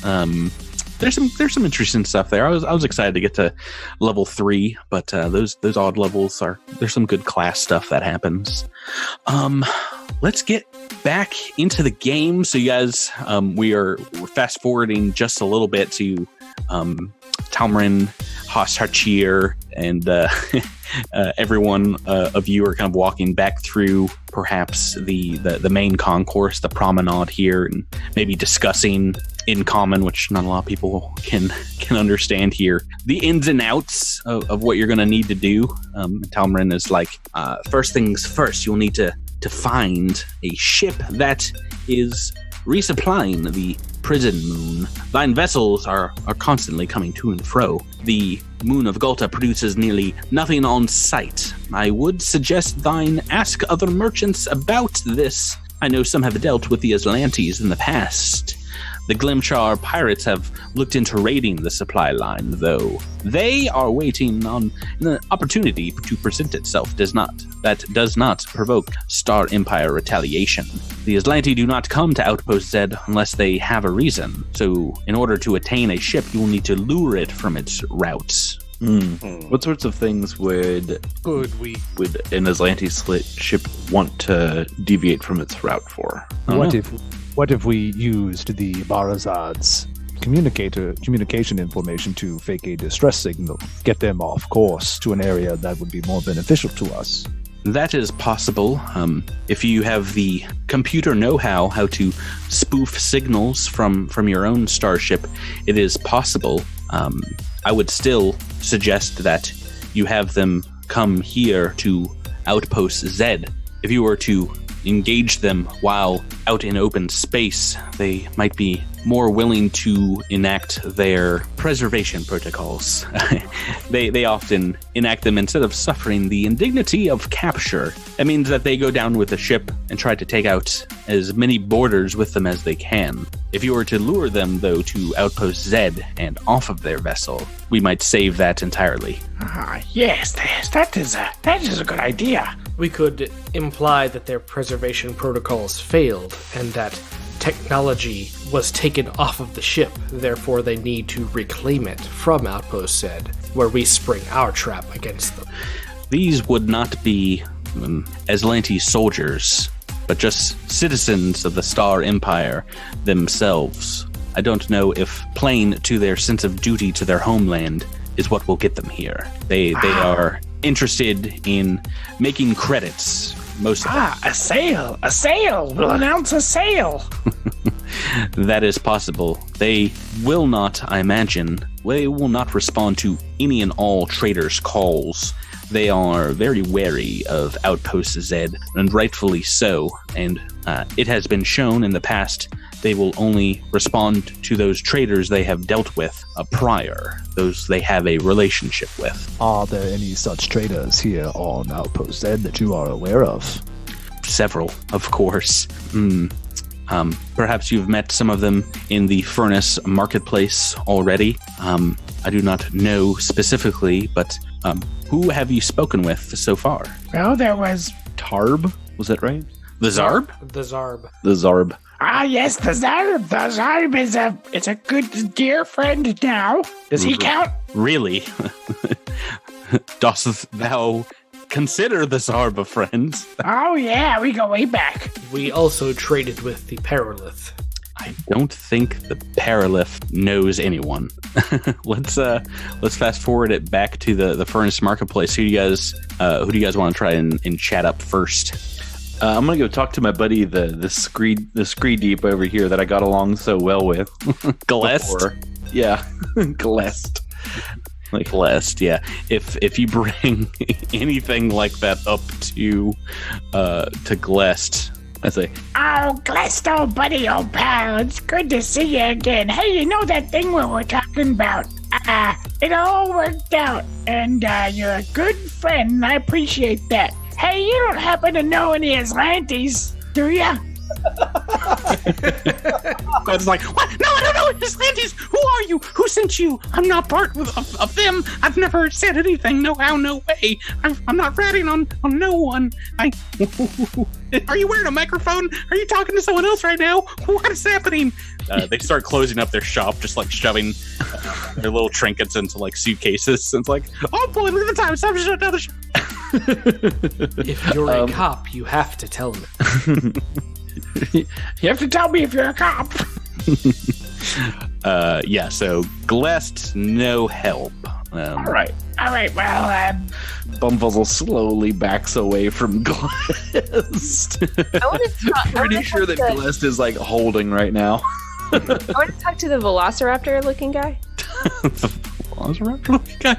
There's some interesting stuff there. I was excited to get to level 3, but those odd levels there's some good class stuff that happens. Let's get back into the game. So you guys, we're fast forwarding just a little bit to Talmrin, Hashachir, and everyone of you are kind of walking back through perhaps the main concourse, the promenade here, and maybe discussing in common, which not a lot of people can understand here, the ins and outs of what you're going to need to do. Talmrin is like, first things first, you'll need to find a ship that is resupplying the prison moon. Thine vessels are constantly coming to and fro. The moon of Gulta produces nearly nothing on sight. I would suggest thine ask other merchants about this. I know some have dealt with the Aslantes in the past. The Glimchar pirates have looked into raiding the supply line, though. They are waiting on an opportunity to present itself. That does not provoke Star Empire retaliation. The Aslanti do not come to Outpost Z unless they have a reason. So, in order to attain a ship, you will need to lure it from its routes. What sorts of things would an Aslanti ship want to deviate from its route for? What if we used the Barazad's communication information to fake a distress signal, get them off course to an area that would be more beneficial to us? That is possible. If you have the computer know-how to spoof signals from your own starship, it is possible. I would still suggest that you have them come here to Outpost Z. If you were to engage them while out in open space, they might be more willing to enact their preservation protocols. They often enact them instead of suffering the indignity of capture. That means that they go down with the ship and try to take out as many boarders with them as they can. If you were to lure them, though, to Outpost Z and off of their vessel, we might save that entirely. Yes, that is a good idea. We could imply that their preservation protocols failed and that technology was taken off of the ship, therefore they need to reclaim it from Outpost Z, where we spring our trap against them. These would not be Aslanti soldiers, but just citizens of the Star Empire themselves. I don't know if playing to their sense of duty to their homeland is what will get them here. They are interested in making credits, most of them. A sale! We'll announce a sale! That is possible. They will not, I imagine, they will not respond to any and all traders' calls. They are very wary of Outpost Z, and rightfully so, and it has been shown in the past they will only respond to those traders they have dealt with prior, those they have a relationship with. Are there any such traders here on Outpost Z that you are aware of? Several, of course. Perhaps you've met some of them in the Furnace Marketplace already. I do not know specifically, but who have you spoken with so far? Well, there was Tarb, was that right? The Zarb? The Zarb. The Zarb. Ah, yes, the Zarb. The Zarb is a good dear friend now. Does he count? Really? Dost thou consider the Zarb a friend? Oh, yeah, we go way back. We also traded with the Paralith. I don't think the Paralith knows anyone. Let's fast forward it back to the Furnace Marketplace. Who do you guys want to try and chat up first? I'm gonna go talk to my buddy the Scree Deep over here that I got along so well with. Glest? Yeah, Glest. Like Glest, yeah. If you bring anything like that up to Glest, I say, oh, Glest, old buddy, old pal, it's good to see you again. Hey, you know that thing we were talking about? It all worked out, and you're a good friend, and I appreciate that. Hey, you don't happen to know any Aslantes, do ya? God's like, what? No, I don't know Aslantes. Who are you? Who sent you? I'm not part of them. I've never said anything. No how, no way. I'm not ratting on no one. Are you wearing a microphone? Are you talking to someone else right now? What is happening? They start closing up their shop, just like shoving their little trinkets into like suitcases. And it's like, oh boy, look at the time. It's time to shut down the shop. If you're a cop, you have to tell me. You have to tell me if you're a cop. Yeah, so Glest, no help. All right, well, Bumfuzzle slowly backs away from Glest. Pretty sure that Glest is like holding right now. I want to talk to the Velociraptor looking guy. Velociraptor looking guy?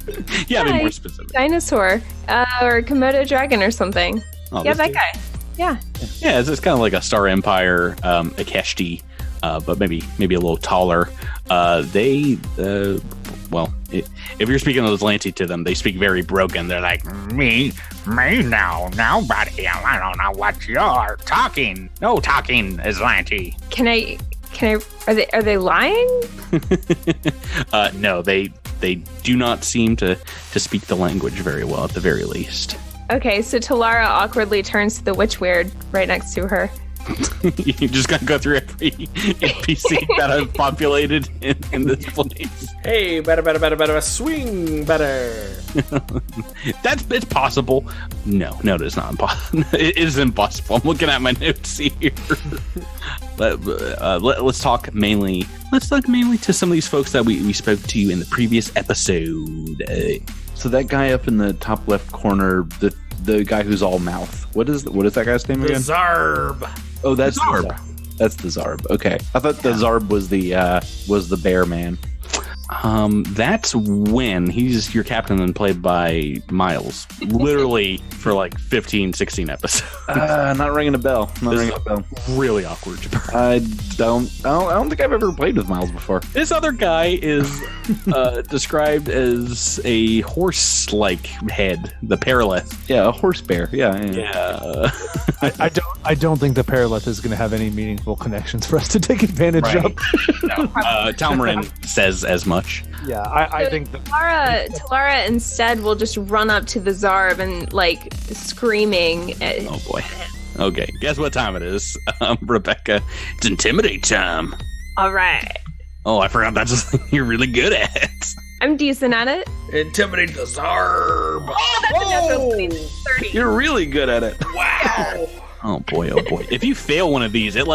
Yeah, I mean more specific. Dinosaur, or Komodo dragon or something. Oh, yeah, that guy. Yeah. Yeah, it's kind of like a Star Empire Akeshti, but maybe a little taller. Well, if you're speaking Aslanti to them, they speak very broken. They're like, Me now, nobody. I don't know what you're talking. No talking, Aslanti. Can I? Are they lying? No, they do not seem to speak the language very well, at the very least. Okay, so Talara awkwardly turns to the witch weird right next to her. You just gotta go through every NPC that I've populated in this place. Hey, better, swing, better. It's possible. No, it is not impossible. It is impossible. I'm looking at my notes here. Let's talk mainly to some of these folks that we spoke to in the previous episode. So that guy up in the top left corner, the guy who's all mouth. What is that guy's name again? Zarb. Oh, that's Zarb. That's the Zarb. Okay, I thought the Zarb was the bear man. That's when he's your captain and played by Miles, literally for like 15, 16 episodes. Not ringing a bell. Really awkward. I don't think I've ever played with Miles before. This other guy is described as a horse-like head, the Paralith. Yeah, a horse bear. Yeah. I don't think the Paralith is going to have any meaningful connections for us to take advantage of. No. Talmrin says as much. Yeah, I think Talara instead will just run up to the Zarb and like screaming. Oh boy. Okay, guess what time it is, Rebecca? It's intimidate time. All right. Oh, I forgot that's something you're really good at. I'm decent at it. Intimidate the Zarb. Oh, that's a natural 30. You're really good at it. Wow. Oh boy. If you fail one of these, it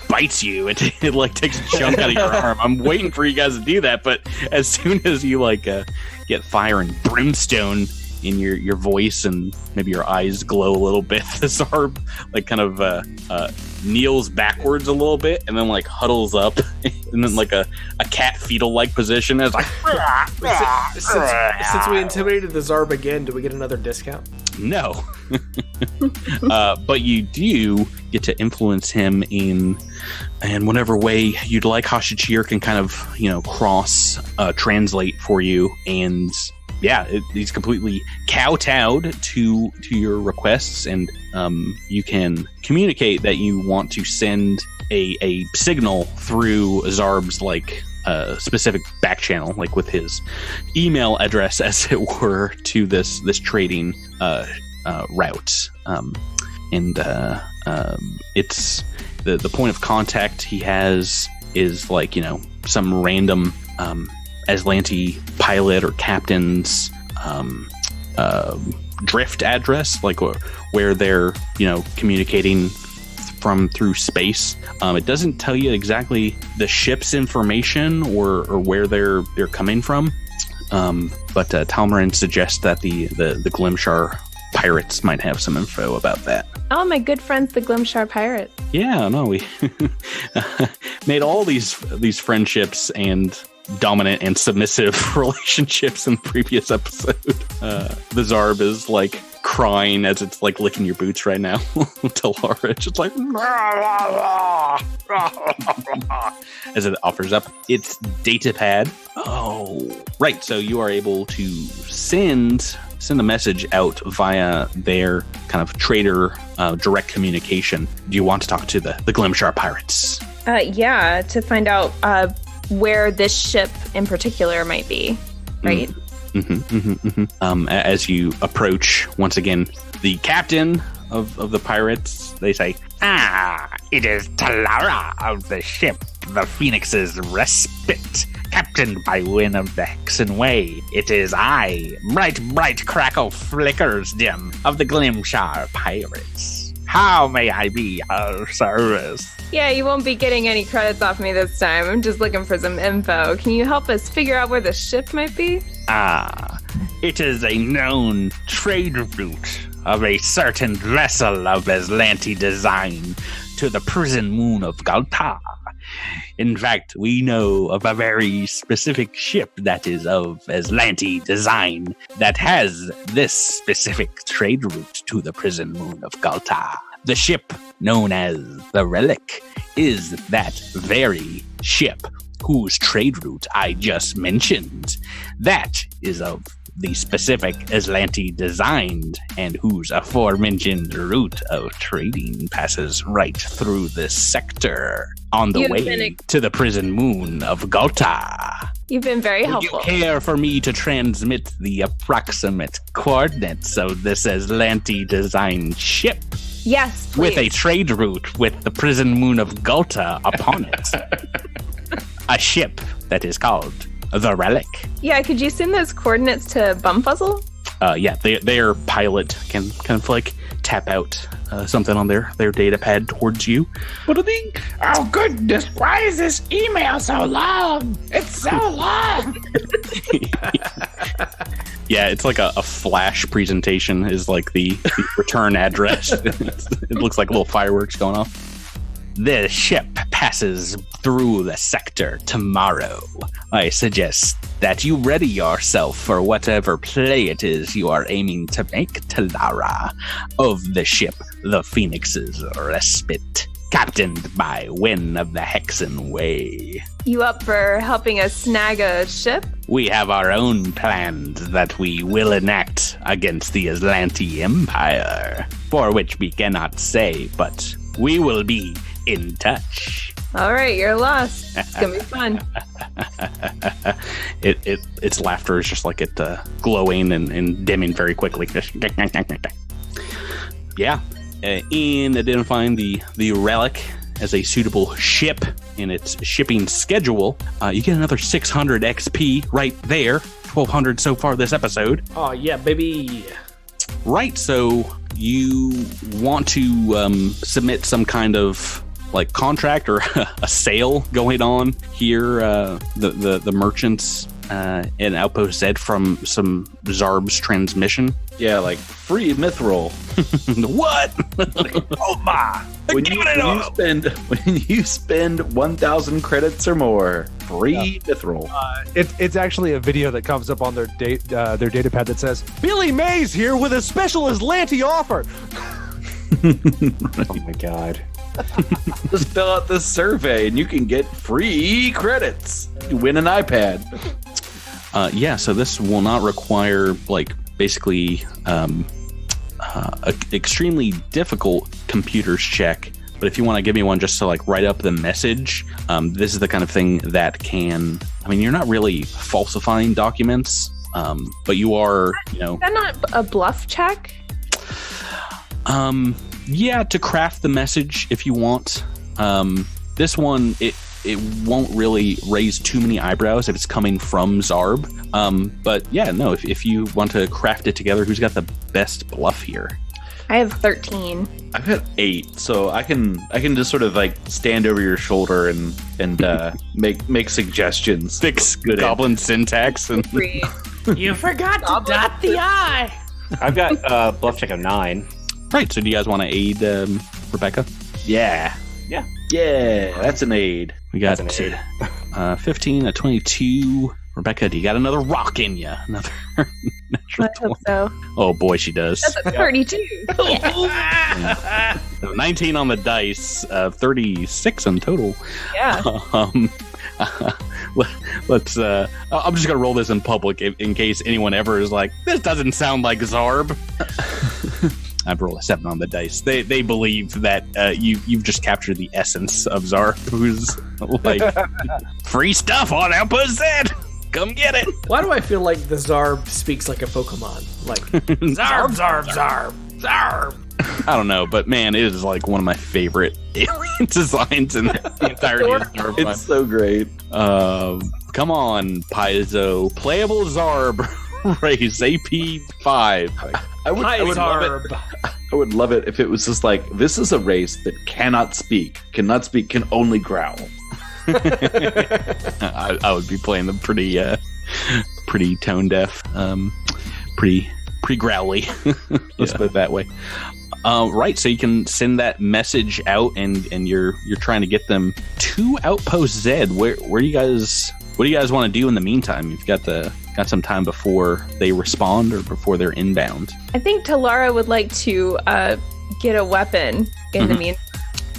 bites you. It like takes a chunk out of your arm. I'm waiting for you guys to do that, but as soon as you get fire and brimstone in your voice and maybe your eyes glow a little bit, the Zarb kind of kneels backwards a little bit and then huddles up and then a cat fetal like position as since we intimidated the Zarb again, do we get another discount? No. But you do get to influence him in whatever way you'd like. Hashichir can kind of cross translate for you, and he's completely kowtowed to your requests, and you can communicate that you want to send a signal through Zarb's specific back channel, with his email address, as it were, to this trading route. It's the point of contact he has is some random Aslanti pilot or captain's drift address, where they're communicating through space. It doesn't tell you exactly the ship's information or where they're coming from, but Talmrin suggests that the Glimshar pirates might have some info about that. Oh, my good friends, the Glimshar pirates. Yeah, no, we made all these friendships and dominant and submissive relationships in the previous episode. The Zarb is crying as it's licking your boots right now. Talara just as it offers up its data pad. Oh, right. So you are able to send a message out via their kind of trader direct communication. Do you want to talk to the Glimshar pirates? Yeah, to find out where this ship in particular might be, right? As you approach, once again, the captain of the pirates, they say, it is Talara of the ship, the Phoenix's Respite, captained by Win of the Hexen Way. It is I, bright crackle flickers dim of the Glimshar pirates. How may I be of service? Yeah, you won't be getting any credits off me this time. I'm just looking for some info. Can you help us figure out where the ship might be? It is a known trade route of a certain vessel of Aslanti design to the prison moon of Gulta. In fact, we know of a very specific ship that is of Aslanti design that has this specific trade route to the prison moon of Gulta. The ship, known as the Relic, is that very ship whose trade route I just mentioned. That is of the specific Aslanti designed, and whose aforementioned route of trading passes right through this sector on the way to the prison moon of Gulta. You've been very helpful. Would you care for me to transmit the approximate coordinates of this Aslanti designed ship? Yes, please. with a trade route with the prison moon of Gulta upon it. A ship that is called the Relic. Yeah, could you send those coordinates to Bumfuzzle? Yeah, their pilot can kind of like tap out something on their data pad towards you. Ba-da-ding. Oh, goodness. Why is this email so long? It's so long. Yeah, it's like a flash presentation is like the return address. It looks like little fireworks going off. The ship passes through the sector tomorrow. I suggest that you ready yourself for whatever play it is you are aiming to make, Talara, of the ship the Phoenix's Respite, captained by Wynn of the Hexen Way. You up for helping us snag a ship? We have our own plans that we will enact against the Aslanti Empire, for which we cannot say, but we will be in touch. All right, you're lost. It's gonna be fun. Its laughter is just like it glowing and dimming very quickly. Yeah. In identifying the Relic as a suitable ship in its shipping schedule, you get another 600 XP right there. 1,200 so far this episode. Oh, yeah, baby. Right, so you want to submit some kind of like contract or a sale going on here. The merchants in Outpost Z from some Zarb's transmission. Yeah, like free mithril. What? Oh my! When you spend 1,000 credits or more, free mithril. It's actually a video that comes up on their data pad that says, Billy Mays here with a special Aslanti offer. Oh my god. Just fill out this survey and you can get free credits. You win an iPad. Yeah, so this will not require like basically a extremely difficult computers check. But if you want to give me one just to like write up the message, this is the kind of thing that can. I mean, you're not really falsifying documents, but you are. You know, Is that not a bluff check? Yeah, to craft the message if you want. This one, it won't really raise too many eyebrows if it's coming from Zarb. But yeah, no, if you want to craft it together, who's got the best bluff here? I have 13. I've got 8, so I can just sort of like stand over your shoulder and make suggestions. Fix good goblin syntax and You forgot to dot the I. I've got bluff check of 9. Right, so do you guys want to aid Rebecca? Yeah, that's an aid. We got That's an 15, a 22. Rebecca, do you got another rock in you? Another natural I hope so. Oh boy, she does. That's a 32. 19 on the dice, 36 in total. Yeah. Let's. I'm just gonna roll this in public in case anyone ever is like, this doesn't sound like Zarb. I've rolled a 7 on the dice. They believe that you've just captured the essence of Zarb, who's like free stuff on Outpost Z. Come get it. Why do I feel like the Zarb speaks like a Pokemon? Like, Zarb, Zarb, Zarb, Zarb. I don't know, but man, it is like one of my favorite alien designs in the entirety of Zarb. It's so great. Come on, Paizo. Playable Zarb. Raise AP 5. I would love it. I would love it if it was just like, this is a race that cannot speak, can only growl. I would be playing them pretty tone deaf, pretty growly. Let's put it that way. Right, so you can send that message out, and you're trying to get them to Outpost Z. Where do you guys? What do you guys want to do in the meantime? You've got some time before they respond or before they're inbound. I think Talara would like to get a weapon in the meantime.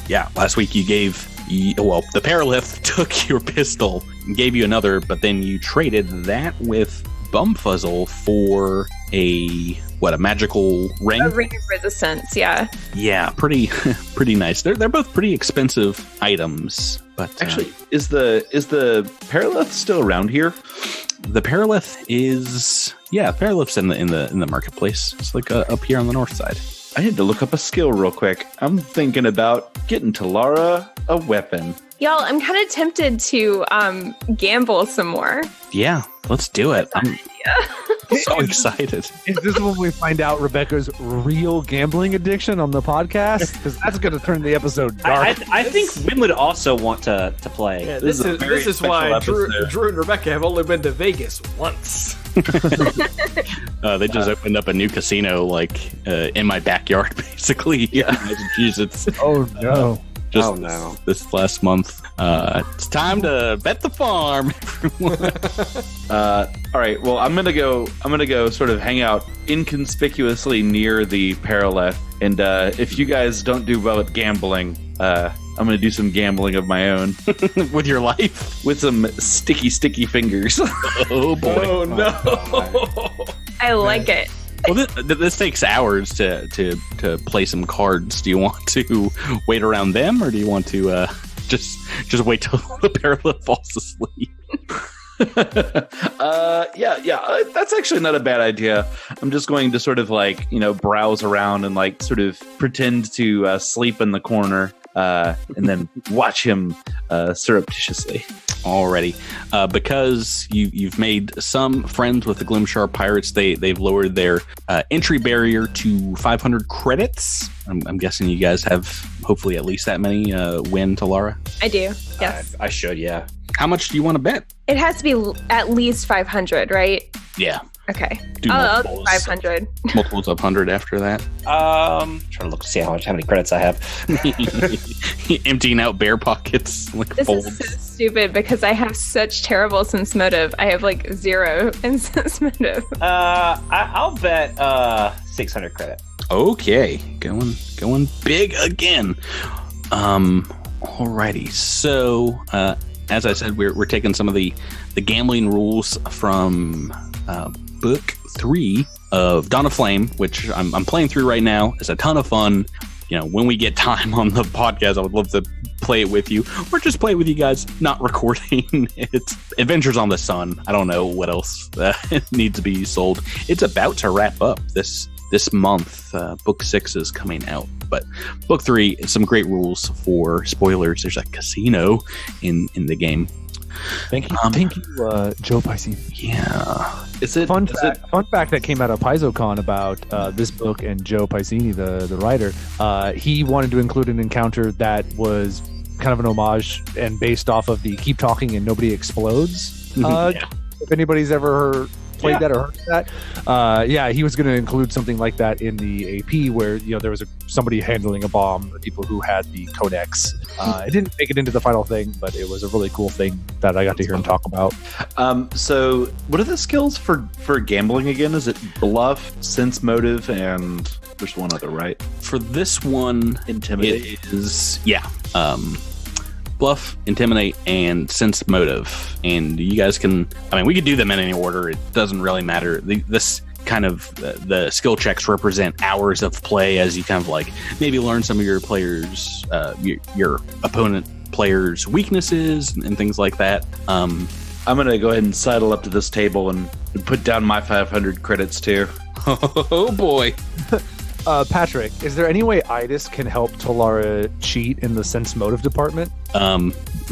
Yeah, last week you gave. Well, the Paralith took your pistol and gave you another, but then you traded that with Bumfuzzle for a magical ring? A ring of resistance, yeah. Yeah, pretty nice. They're both pretty expensive items, but actually, is the Paralith still around here? The Paralith is Paralith's in the marketplace. It's like up here on the north side. I need to look up a skill real quick. I'm thinking about getting Talara a weapon. Y'all, I'm kind of tempted to gamble some more. Yeah, let's do it. I'm so excited. Is this when we find out Rebecca's real gambling addiction on the podcast? Because that's going to turn the episode dark. I think Win would also want to play. Yeah, this is why Drew and Rebecca have only been to Vegas once. They just opened up a new casino, like in my backyard, basically, here in Massachusetts. Oh no! This last month. It's time to bet the farm, everyone. All right. Well, I'm gonna go sort of hang out inconspicuously near the Paraleth, and if you guys don't do well at gambling, I'm gonna do some gambling of my own with your life, with some sticky fingers. Oh boy! Oh no! I like it. Well, this takes hours to play some cards. Do you want to wait around them, or do you want to just wait till the Paralith falls asleep? Yeah. That's actually not a bad idea. I'm just going to sort of like, browse around and like sort of pretend to sleep in the corner, and then watch him surreptitiously. Already, because you've made some friends with the Glimshar pirates. They've lowered their entry barrier to 500 credits. I'm guessing you guys have hopefully at least that many. Win, Talara? I do. Yes. I should. Yeah. How much do you want to bet? It has to be at least 500, right? Yeah. Okay. Do I'll do 500. Multiples of 100 after that. Trying to look to see how many credits I have. Emptying out bear pockets like This folds. is so stupid because I have such terrible sense motive. I have like 0 in sense motive. I'll bet 600 credit. Okay, going big again. Alrighty. So, as I said, we're taking some of the gambling rules from book 3 of Dawn of Flame, which I'm playing through right now. It's a ton of fun. When we get time on the podcast, I would love to play it with you, or just play it with you guys, not recording. It's Adventures on the Sun. I don't know what else needs to be sold. It's about to wrap up this month. Book 6 is coming out, but book 3, some great rules for spoilers. There's a casino in the game. Thank you, Joe Piscine. Yeah. Fun fact that came out of PaizoCon about this book and Joe Piscine, the writer. He wanted to include an encounter that was kind of an homage and based off of the Keep Talking and Nobody Explodes. If anybody's ever played that or heard that, he was going to include something like that in the AP, where there was somebody handling a bomb, the people who had the codex. It didn't make it into the final thing, but it was a really cool thing that I got to hear him talk about. So what are the skills for gambling again? Is it bluff, sense motive, and there's one other, right? For this one, Intimidate. it is bluff, intimidate, and sense motive. And you guys can, we could do them in any order. It doesn't really matter. This kind of, the skill checks represent hours of play as you kind of like maybe learn some of your players, your opponent players' weaknesses and things like that. I'm going to go ahead and sidle up to this table and put down my 500 credits too. Oh boy. Patrick, is there any way Idis can help Talara cheat in the sense motive department?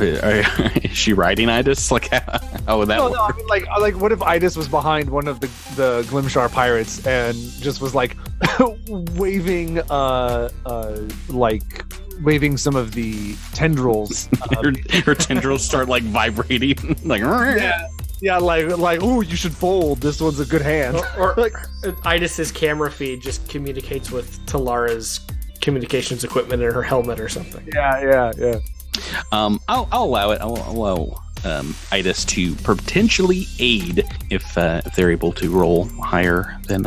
Is she riding Idis? Like, how would that work? No, I mean, like, what if Idis was behind one of the Glimshar pirates and just was like waving some of the tendrils? Her tendrils start like vibrating, like like oh, you should fold. This one's a good hand. Or like Idis's camera feed just communicates with Talara's communications equipment in her helmet or something. Yeah. I'll allow it. I'll allow Idis to potentially aid if they're able to roll higher than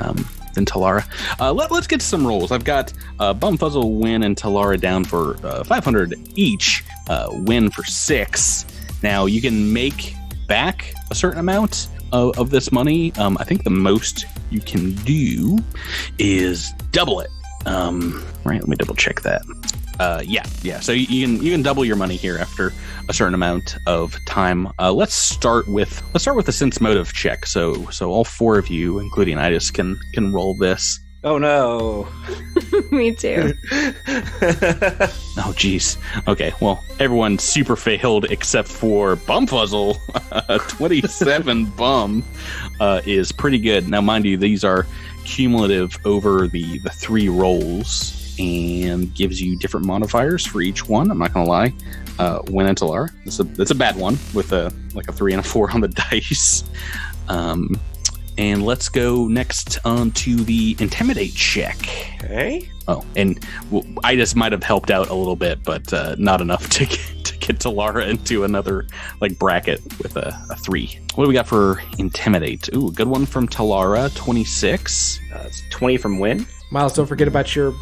Talara. Let's get to some rolls. I've got Bumfuzzle, Win, and Talara down for 500 each. Win for 6. Now you can make back a certain amount of this money. I think the most you can do is double it. Right, let me double check that. Yeah. So you can double your money here after a certain amount of time. Let's start with the sense motive check. So all 4 of you, including Idis, can roll this. Oh no. Me too. Oh, geez. Okay, well, everyone super failed except for Bumfuzzle. 27 bum is pretty good. Now, mind you, these are cumulative over the 3 rolls and gives you different modifiers for each one. I'm not going to lie. Win and Talara. That's a bad one with a 3 and a 4 on the dice. And let's go next on to the Intimidate check. Okay. Oh, and I just might have helped out a little bit, but not enough to get Talara into another bracket with a 3. What do we got for Intimidate? Ooh, good one from Talara, 26. It's 20 from Win. Miles, don't forget about your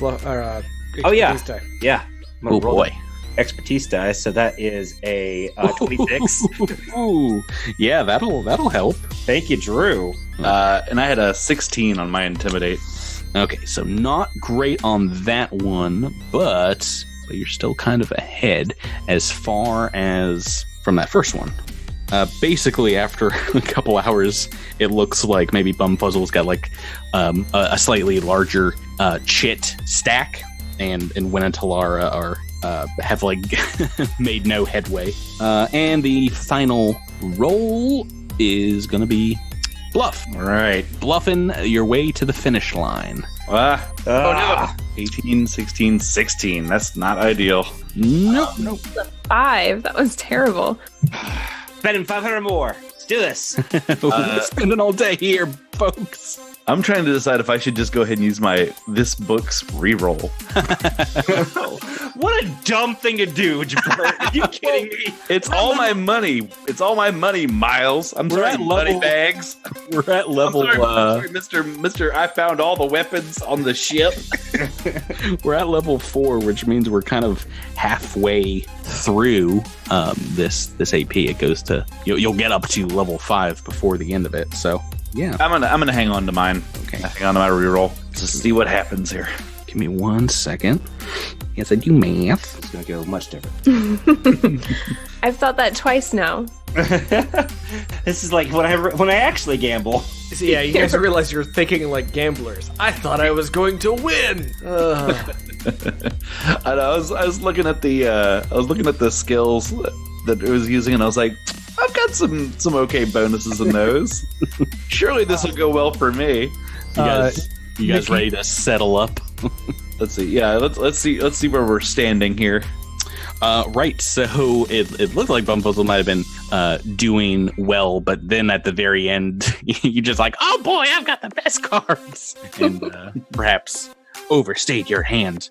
expertise die. Yeah. Oh boy. Expertise die, so that is a 26. Ooh, yeah, that'll help. Thank you, Drew. And I had a 16 on my Intimidate. Okay, so not great on that one, but you're still kind of ahead as far as from that first one. Basically, after a couple hours, it looks like maybe Bumfuzzle's got a slightly larger chit stack, and Win and Talara are have made no headway. And the final roll is going to be Bluff. All right. Bluffing your way to the finish line. Oh, no. 18, 16, 16. That's not ideal. Nope. 5. That was terrible. Spending 500 more. Let's do this. We're spending all day here, folks. I'm trying to decide if I should just go ahead and use my this book's reroll. What a dumb thing to do, Jabert. Are you kidding me? It's all my money. It's all my money, Miles. I'm sorry, money bags. We're at level. Sorry, Mr. I found all the weapons on the ship. We're at level 4, which means we're kind of halfway through this AP. It goes to you'll get up to level 5 before the end of it. So. Yeah, I'm gonna hang on to mine. Okay, hang on to my reroll to see what happens here. Give me 1 second. Yes, I do math. It's gonna go much different. I've thought that twice now. This is like when I actually gamble. So yeah, you guys realize you're thinking like gamblers. I thought I was going to win. I was looking at the skills that it was using, and I was like, I've got some okay bonuses in those. Surely this will go well for me. You guys ready to settle up? Let's see. Yeah, let's see where we're standing here. Right. So it looked like Bumfuzzle might have been doing well, but then at the very end, you just oh boy, I've got the best cards, and perhaps overstayed your hand.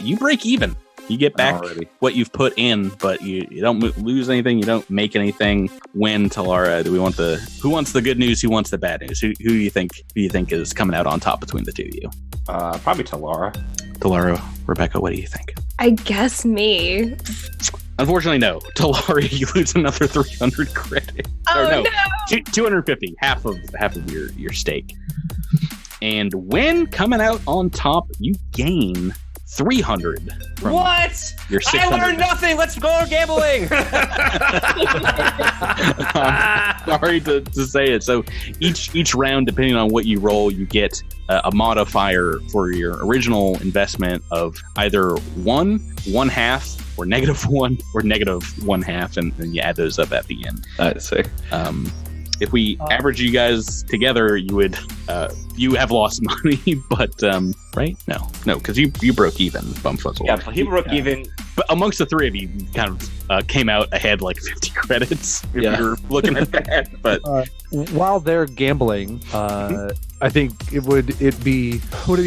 You break even. You get back what you've put in, but you don't lose anything. You don't make anything. Win, Talara. Who wants the good news? Who wants the bad news? Who do you think is coming out on top between the two of you? Probably Talara. Talara, Rebecca, what do you think? I guess me. Unfortunately, no. Talara, you lose another 300 credit. Oh no. 250, half of your stake. And when coming out on top, you gain 300. What? Your I learned nothing. Let's go gambling. Sorry to say it. So each round, depending on what you roll, you get a modifier for your original investment of either 1, 1/2, or -1, or -1/2, and then you add those up at the end. I see. If we average you guys together, you would you have lost money, but right? No, because you broke even, Bumfuzzle. Yeah, he broke even. But amongst the three of you, kind of came out ahead 50 credits. If you're looking at that, but while they're gambling, I think would it be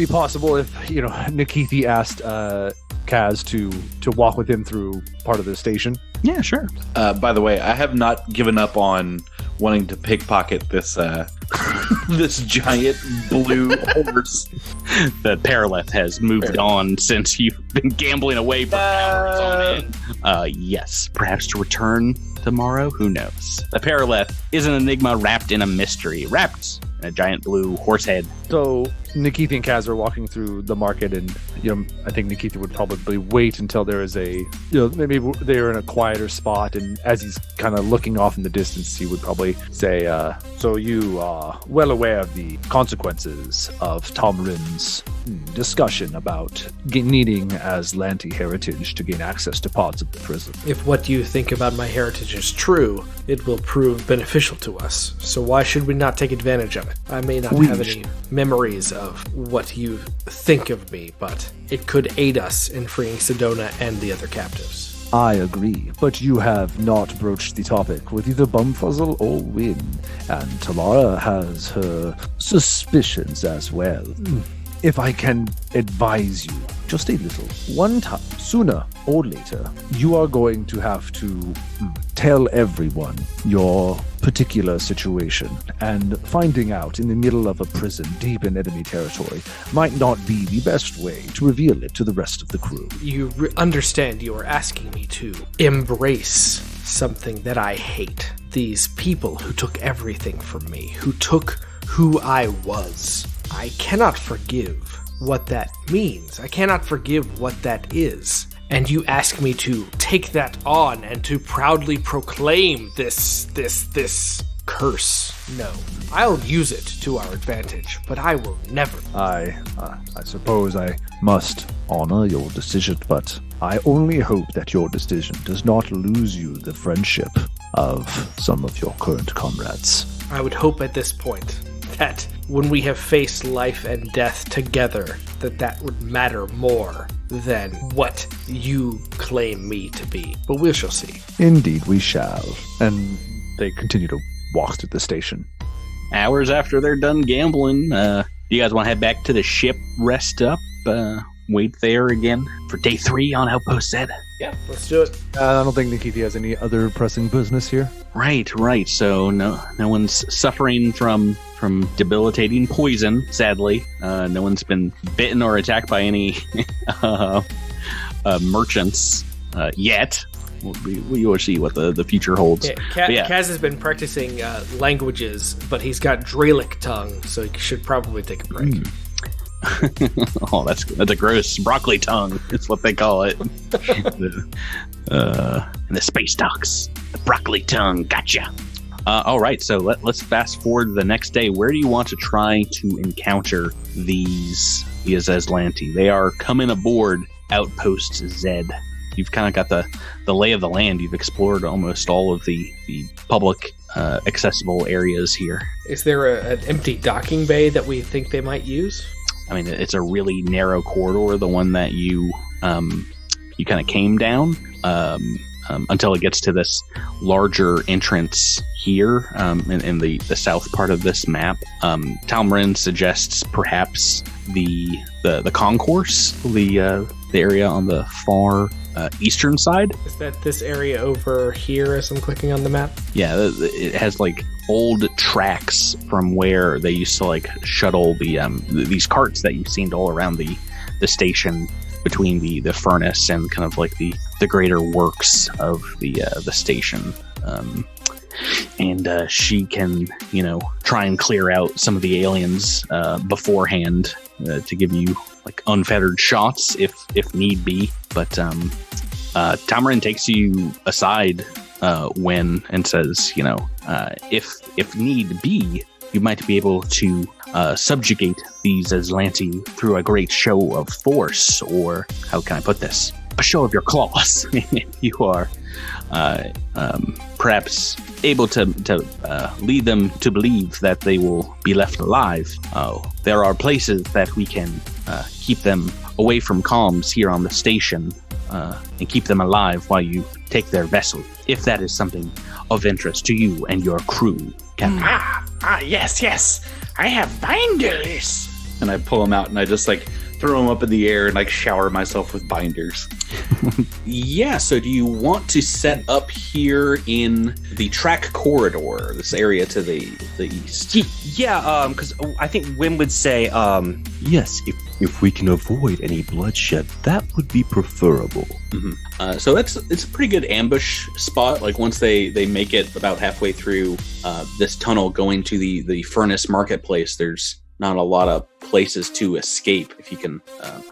possible if Nikithi asked Kaz to walk with him through part of the station? Yeah, sure. By the way, I have not given up on wanting to pickpocket this this giant blue horse. The Paraleth has moved on since you've been gambling away for hours on end. Yes, perhaps to return tomorrow. Who knows? The Paraleth is an enigma wrapped in a mystery, wrapped in a giant blue horse head. So Nikithi and Kaz are walking through the market, and I think Nikithi would probably wait until there is maybe they're in a quieter spot, and as he's kind of looking off in the distance, he would probably say, "So you are well aware of the consequences of Talmrin's discussion about needing Aslanti heritage to gain access to parts of the prison." If what you think about my heritage is true, it will prove beneficial to us. So why should we not take advantage of it? I may not have any memories of what you think of me, but it could aid us in freeing Sedona and the other captives. I agree, but you have not broached the topic with either Bumfuzzle or Win, and Talara has her suspicions as well. If I can advise you, just a little, one time, sooner or later, you are going to have to tell everyone your particular situation, and finding out in the middle of a prison deep in enemy territory might not be the best way to reveal it to the rest of the crew. You understand you are asking me to embrace something that I hate. These people who took everything from me, who took who I was. I cannot forgive what that means. I cannot forgive what that is. And you ask me to take that on and to proudly proclaim this curse. No. I'll use it to our advantage, but I will never. I suppose I must honor your decision, but I only hope that your decision does not lose you the friendship of some of your current comrades. I would hope at this point that when we have faced life and death together, that would matter more than what you claim me to be. But we shall see. Indeed we shall. And they continue to walk through the station. Hours after they're done gambling, do you guys want to head back to the ship, rest up, wait there again for day 3 on Outpost Z? Yeah, let's do it. I don't think Nikithi has any other pressing business here. Right. So no one's suffering from debilitating poison, sadly. No one's been bitten or attacked by any merchants yet. We will see what the future holds. Yeah, Kaz has been practicing languages, but he's got Relic tongue, so he should probably take a break. Oh, that's a gross broccoli tongue. It's what they call it. In the space docks, the broccoli tongue. Gotcha. All right, so let's fast forward to the next day. Where do you want to try to encounter these Aslanti? They are coming aboard Outpost Z. You've kind of got the lay of the land. You've explored almost all of the public accessible areas here. Is there an empty docking bay that we think they might use? I mean, it's a really narrow corridor, the one that you kind of came down, until it gets to this larger entrance here in the south part of this map. Talmrin suggests perhaps the concourse, the area on the far eastern side. Is that this area over here as I'm clicking on the map? Yeah, it has like old tracks from where they used to like shuttle these carts that you've seen all around the station between the furnace and kind of like the greater works of the station. And she can, try and clear out some of the aliens beforehand to give you like unfettered shots if need be. But Talmrin takes you aside and says, if need be, you might be able to subjugate these Aslanti through a great show of force, or how can I put this? A show of your claws. You are perhaps able to lead them to believe that they will be left alive. There are places that we can keep them away from comms here on the station and keep them alive while you take their vessel, if that is something of interest to you and your crew, Captain. Yes. I have binders. And I pull them out and I just like throw them up in the air and like shower myself with binders. Yeah, so do you want to set up here in the track corridor, this area to the east? Yeah, because I think Wim would say, yes, if we can avoid any bloodshed, that would be preferable. Mm-hmm. So it's a pretty good ambush spot. Like once they make it about halfway through this tunnel going to the furnace marketplace, there's not a lot of places to escape if you can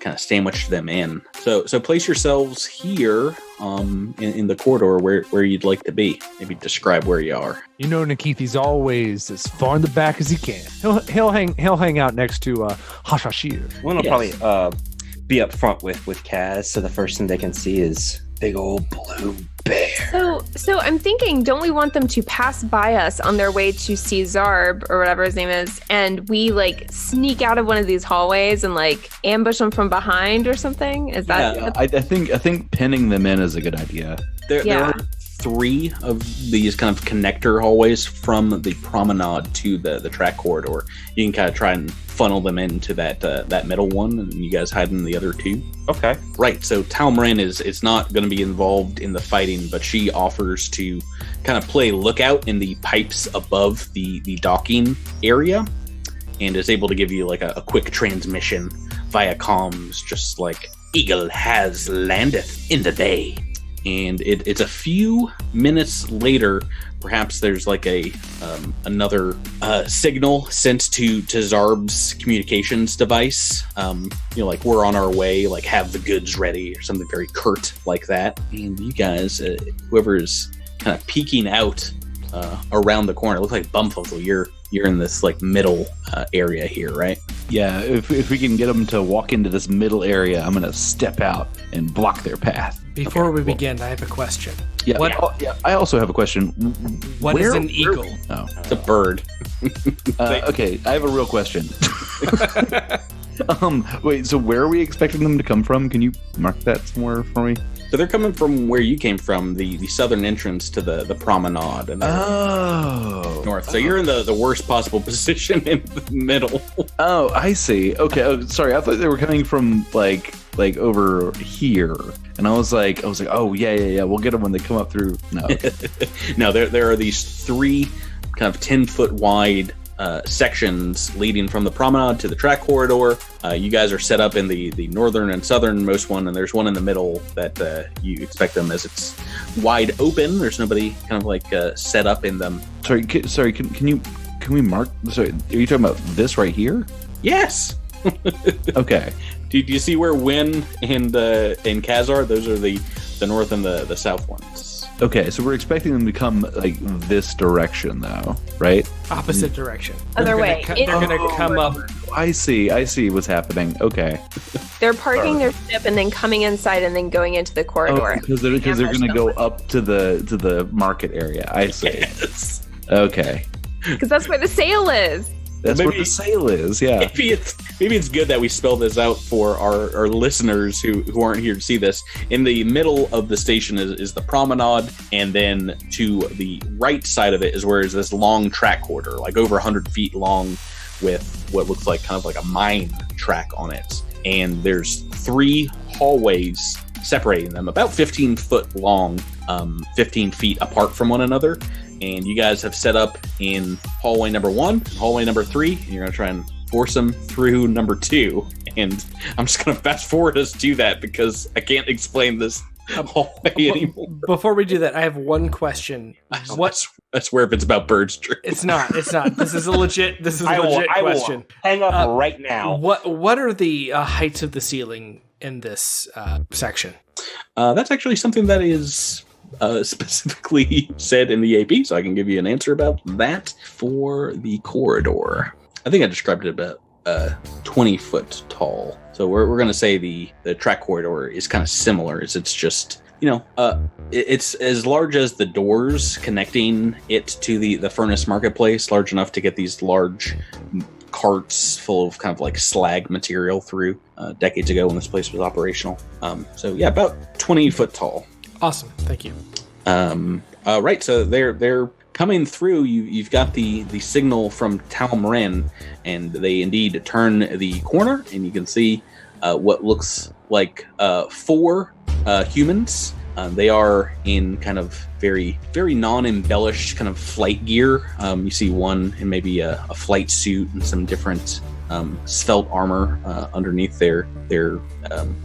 kind of sandwich them in. So place yourselves here in the corridor where you'd like to be. Maybe describe where you are. You know, Nikithi's always as far in the back as he can. He'll hang out next to Hashashir. We'll probably be up front with Kaz, so the first thing they can see is big old blue bear. So I'm thinking, don't we want them to pass by us on their way to see Zarb or whatever his name is, and we like sneak out of one of these hallways and like ambush them from behind or something? Is that? Yeah, I think pinning them in is a good idea. There are 3 of these kind of connector hallways from the promenade to the track corridor. You can kind of try and funnel them into that middle one, and you guys hide in the other 2. Okay. Right, so Talmrin is not going to be involved in the fighting, but she offers to kind of play lookout in the pipes above the docking area, and is able to give you like a quick transmission via comms, just like, "Eagle has landeth in the bay." And it's a few minutes later, perhaps there's like another signal sent to Zarb's communications device. Like, "We're on our way, like have the goods ready," or something very curt like that. And you guys, whoever is kind of peeking out around the corner, it looks like Bumfuzzle, you're in this like middle area here, right? Yeah, if we can get them to walk into this middle area, I'm going to step out and block their path. Before we begin, I have a question. Yeah, I also have a question. What is an eagle? Oh, it's a bird. Okay, I have a real question. Wait, so where are we expecting them to come from? Can you mark that somewhere for me? So they're coming from where you came from, the southern entrance to the promenade. And north. So you're in the worst possible position in the middle. Oh, I see. Okay. Oh, sorry. I thought they were coming from like over here, and I was like, oh yeah. We'll get them when they come up through. No, no. There are these 3 kind of 10-foot wide sections leading from the promenade to the track corridor. You guys are set up in the northern and southernmost one, and there's one in the middle that you expect them, as it's wide open. There's nobody kind of like set up in them. Sorry. Can we mark? Sorry, are you talking about this right here? Yes. Okay. Do you see where Wynn and Kaz are? Those are the north and the south ones. Okay, so we're expecting them to come like this direction, though, right? Opposite direction. Other way. They're gonna come up. I see what's happening. Okay. They're parking their ship and then coming inside and then going into the corridor. Because they're going to go up to the market area. I see. Yes. Okay. Because that's where the sale is. That's what the sale is, yeah. Maybe it's good that we spell this out for our listeners who aren't here to see this. In the middle of the station is the promenade, and then to the right side of it is where is this long track corridor, like over 100 feet long, with what looks like kind of like a mine track on it. And there's 3 hallways separating them, about 15 foot long, 15 feet apart from one another. And you guys have set up in hallway number 1, hallway number 3, and you're going to try and force them through number 2. And I'm just going to fast forward us to that because I can't explain this hallway anymore. Before we do that, I have one question. I swear if it's about birds, Drew. It's not. This is a legit question. Hang up right now. What are the heights of the ceiling in this section? That's actually something that is specifically said in the AP, so I can give you an answer about that. For the corridor, I think I described it about 20 foot tall. So we're going to say the track corridor is kind of similar. It's just, it's as large as the doors connecting it to the furnace marketplace, large enough to get these large carts full of kind of like slag material through decades ago when this place was operational. So yeah, about 20 foot tall. Awesome, thank you. Right, so they're coming through. You've got the signal from Talmrin, and they indeed turn the corner, and you can see what looks like 4 humans. They are in kind of very, very non-embellished kind of flight gear. You see one in maybe a flight suit and some different svelte armor underneath their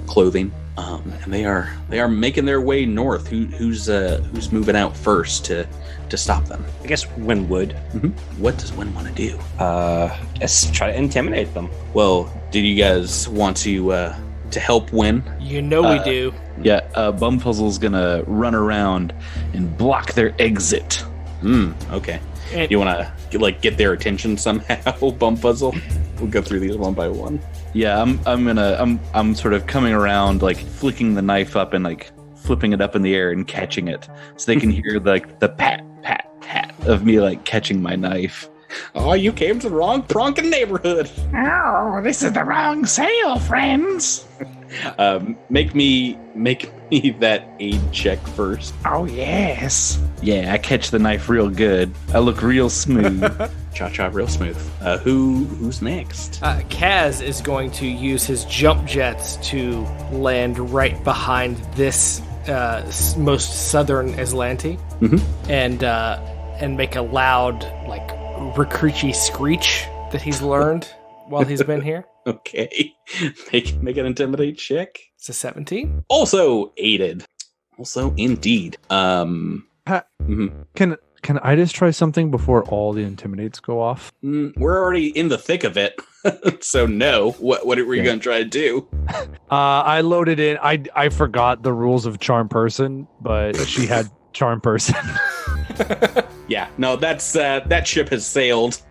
clothing, and they are making their way north. Who's moving out first to stop them? I guess Wynn would. What does Wynn want to do? Let's try to intimidate them. Well, did you guys want to help Wynn? You know we do. Yeah, Bumfuzzle's gonna run around and block their exit. Okay. And- You want to get their attention somehow, Bumfuzzle? We'll go through these one by one. Yeah, I'm sort of coming around, like flicking the knife up and like flipping it up in the air and catching it, so they can hear like the pat pat pat of me like catching my knife. Oh, you came to the wrong Pronkin neighborhood. Oh, this is the wrong sale, friends. Make me that aid check first. Oh, yes. Yeah, I catch the knife real good. I look real smooth. Cha-cha, real smooth. Who's next? Kaz is going to use his jump jets to land right behind this most southern Aslanti, and make a loud recruity screech that he's learned while he's been here. Okay, make an intimidate check. It's a 17. Also aided. Also indeed. Can I just try something before all the intimidates go off? We're already in the thick of it, so no. What were you going to try to do? I loaded in. I forgot the rules of Charm Person, but she had Charm Person. Yeah, no, that ship has sailed.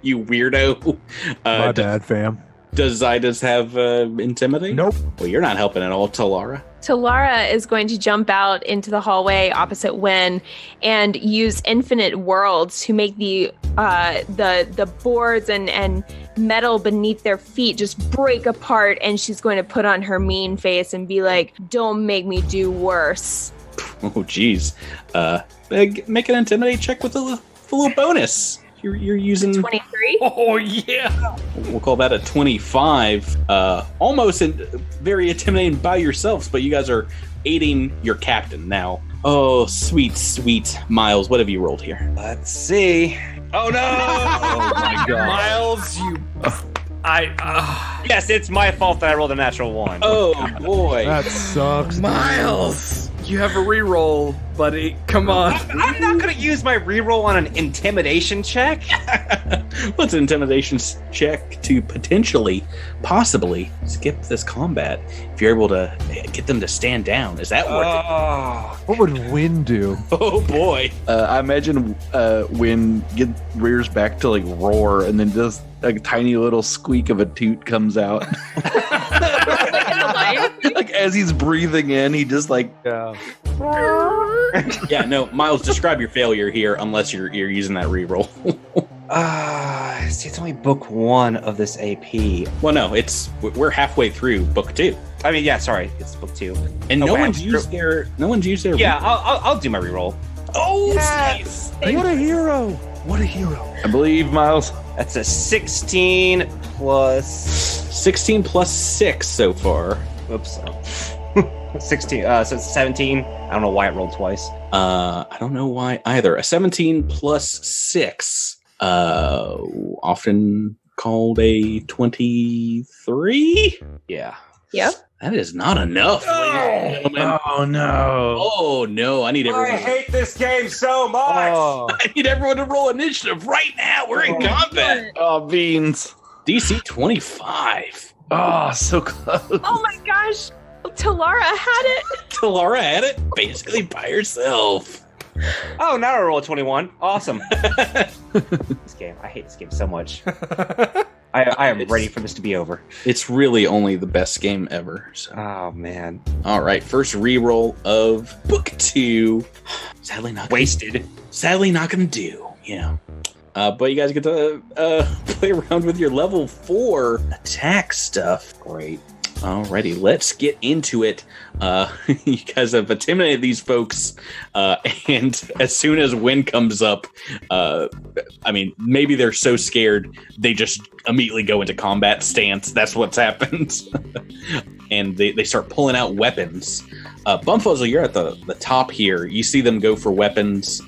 You weirdo. My bad, fam. Does Zydas have intimidate? Nope. Well, you're not helping at all, Talara. Talara is going to jump out into the hallway opposite Wynn and use infinite worlds to make the boards and metal beneath their feet just break apart, and she's going to put on her mean face and be like, "Don't make me do worse." Oh, geez. Make an intimidate check with a little bonus. You're using 23. Oh yeah. We'll call that a 25. Almost very intimidating by yourselves, but you guys are aiding your captain now. Oh, sweet Miles. What have you rolled here? Let's see. Oh no! Oh my god, Miles, you. Yes, it's my fault that I rolled a natural 1. Oh boy. That sucks. Miles, you have a reroll, buddy. Come on. I'm not going to use my reroll on an intimidation check. What's an intimidation check to possibly skip this combat? If you're able to get them to stand down, is that worth it? What would Wynn do? Oh boy. I imagine when rears back to like roar, and then just a tiny little squeak of a toot comes out. Like as he's breathing in, he just like Yeah, no, Miles, describe your failure here unless you're using that reroll. See, it's only book 1 of this AP. Well, no, we're halfway through book 2. I mean, yeah, sorry, it's book 2. And no one's used their Yeah, I'll do my reroll. Oh, yes! What a hero! What a hero! I believe, Miles. That's a 16 plus 6 so far. Oops. 16. So it's 17. I don't know why it rolled twice. I don't know why either. A 17 plus 6, often called a 23. Yeah. Yep. That is not enough. Oh no! Oh no! I need everyone. I hate this game so much. I need everyone to roll initiative right now. We're in combat. Oh, beans. DC 25. Oh, so close. Oh my gosh. Talara had it. Talara had it basically by herself. Oh, now I roll a 21. Awesome. This game. I hate this game so much. I am ready for this to be over. It's really only the best game ever. So. Oh, man. All right, first reroll of book 2. Sadly not wasted. Sadly not going to do, but you guys get to play around with your level 4 attack stuff. Great. Alrighty, let's get into it. You guys have intimidated these folks, and as soon as Wynn comes up, maybe they're so scared they just immediately go into combat stance. That's what's happened. And they start pulling out weapons. Bumfuzzle, you're at the top here. You see them go for weapons.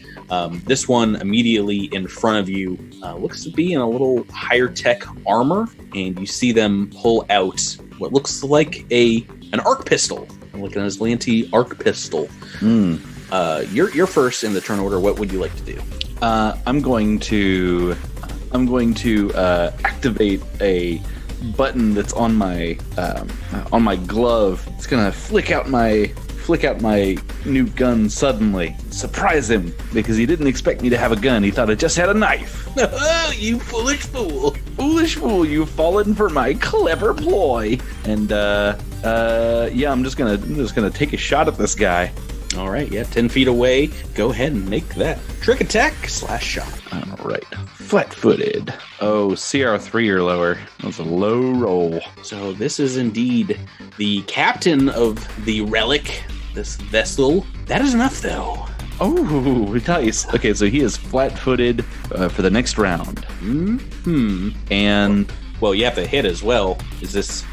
This one immediately in front of you looks to be in a little higher tech armor, and you see them pull out what looks like an arc pistol, like an Aslanti arc pistol. You're first in the turn order. What would you like to do? I'm going to activate a button that's on my glove. It's gonna flick out my new gun suddenly. Surprise him, because he didn't expect me to have a gun. He thought I just had a knife. Oh, you foolish fool! Foolish fool! You've fallen for my clever ploy. And yeah, I'm just gonna take a shot at this guy. All right, 10 feet away. Go ahead and make that trick attack / shot. All right, flat-footed. Oh, CR3 or lower. That was a low roll. So this is indeed the captain of the Relic, this vessel. That is enough, though. Oh, nice. Okay, so he is flat-footed for the next round. And well, you have to hit as well.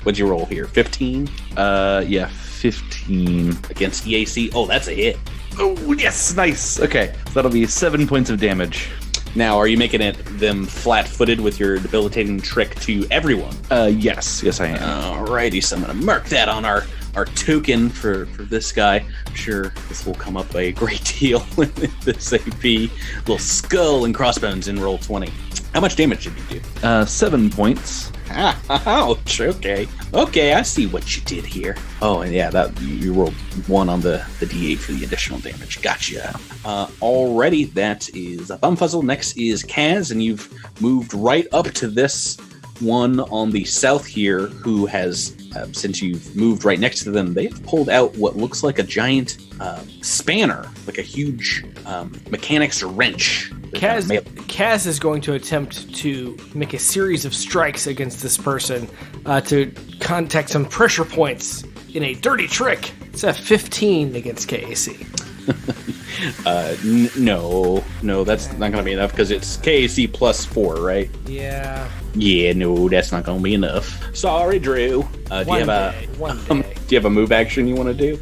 What'd you roll here? 15? Yeah, 15 against EAC. Oh, that's a hit. Oh, yes, nice. Okay, so that'll be 7 points of damage. Now, are you making them flat-footed with your debilitating trick to everyone? Yes, I am. Alrighty, so I'm gonna mark that on our token for this guy. I'm sure this will come up a great deal in this AP. Little skull and crossbones in roll 20. How much damage did you do? 7 points. Ouch. Okay, I see what you did here. Oh, and yeah, that you rolled 1 on the D8 for the additional damage. Gotcha. Already, that is a Bumfuzzle. Next is Kaz, and you've moved right up to this one on the south here, who has, since you've moved right next to them, they've pulled out what looks like a giant spanner, like a huge mechanics wrench. Kaz is going to attempt to make a series of strikes against this person to contact some pressure points in a dirty trick. It's a 15 against KAC. No, that's not going to be enough because it's KAC plus 4, right? Yeah. Yeah, no, that's not going to be enough. Sorry, Drew. Do you have a move action you want to do?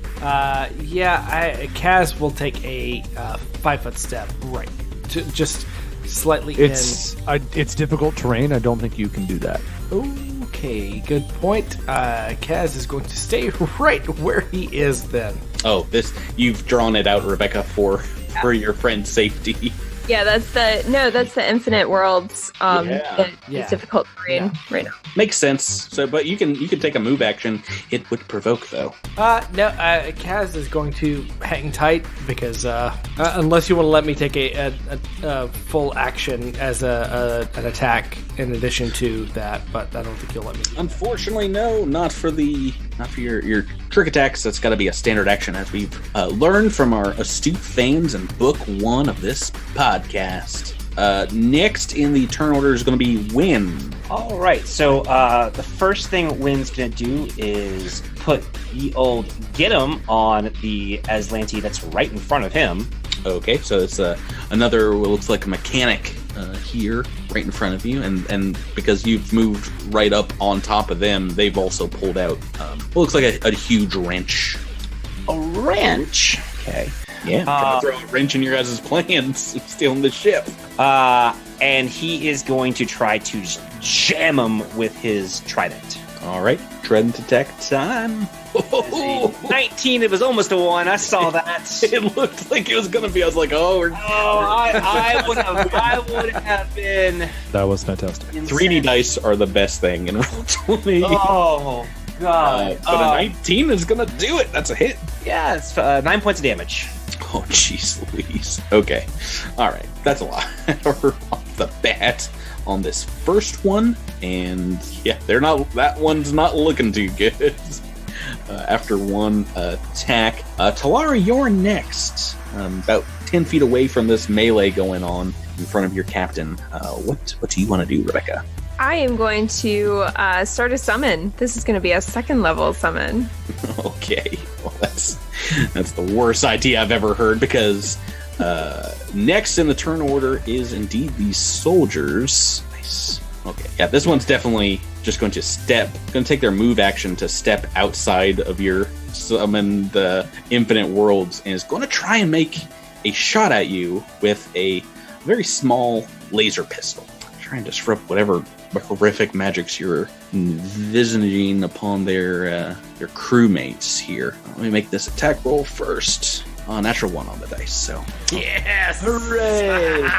Kaz will take a 5-foot step right. Just slightly It's difficult terrain. I don't think you can do that. Okay, good point. Kaz is going to stay right where he is then. Oh, you've drawn it out, Rebecca, for your friend's safety. Yeah, that's the Infinite Worlds. It's difficult terrain right now. Makes sense. So, but you can take a move action. It would provoke, though. Kaz is going to hang tight because unless you want to let me take a full action as an attack in addition to that, but I don't think you'll let me. Unfortunately, no, not for your trick attacks. That's got to be a standard action, as we've learned from our astute thanes in book 1 of this podcast. Next in the turn order is going to be Win. All right, so the first thing Win's going to do is put the old get him on the Aslanti that's right in front of him. Okay, so it's another what looks like a mechanic here right in front of you, and because you've moved right up on top of them, they've also pulled out what looks like a huge wrench. A wrench? Okay. Yeah, trying to throw a wrench in your guys' plans, stealing the ship. And he is going to try to jam him with his trident. All right, trident attack time. 19, it was almost a 1. I saw that. It looked like it was going to be. I was like, I would have been. That was fantastic. 3D dice are the best thing in Roll20. Oh, God. But a 19 is going to do it. That's a hit. Yeah, it's 9 points of damage. Oh, jeez Louise. Okay. All right. That's a lot off the bat on this first one. And yeah, that one's not looking too good. After one attack. Talari, you're next. About 10 feet away from this melee going on in front of your captain. What do you want to do, Rebecca? I am going to start a summon. This is going to be a 2nd level summon. Okay. Well, that's the worst idea I've ever heard, because next in the turn order is indeed these soldiers. Nice. Okay. Yeah, this one's definitely just going to take their move action to step outside of your summoned infinite worlds, and is going to try and make a shot at you with a very small laser pistol. Try and disrupt whatever horrific magics you're envisioning upon their crewmates here. Let me make this attack roll first. Natural 1 on the dice, so. Yes! Hooray!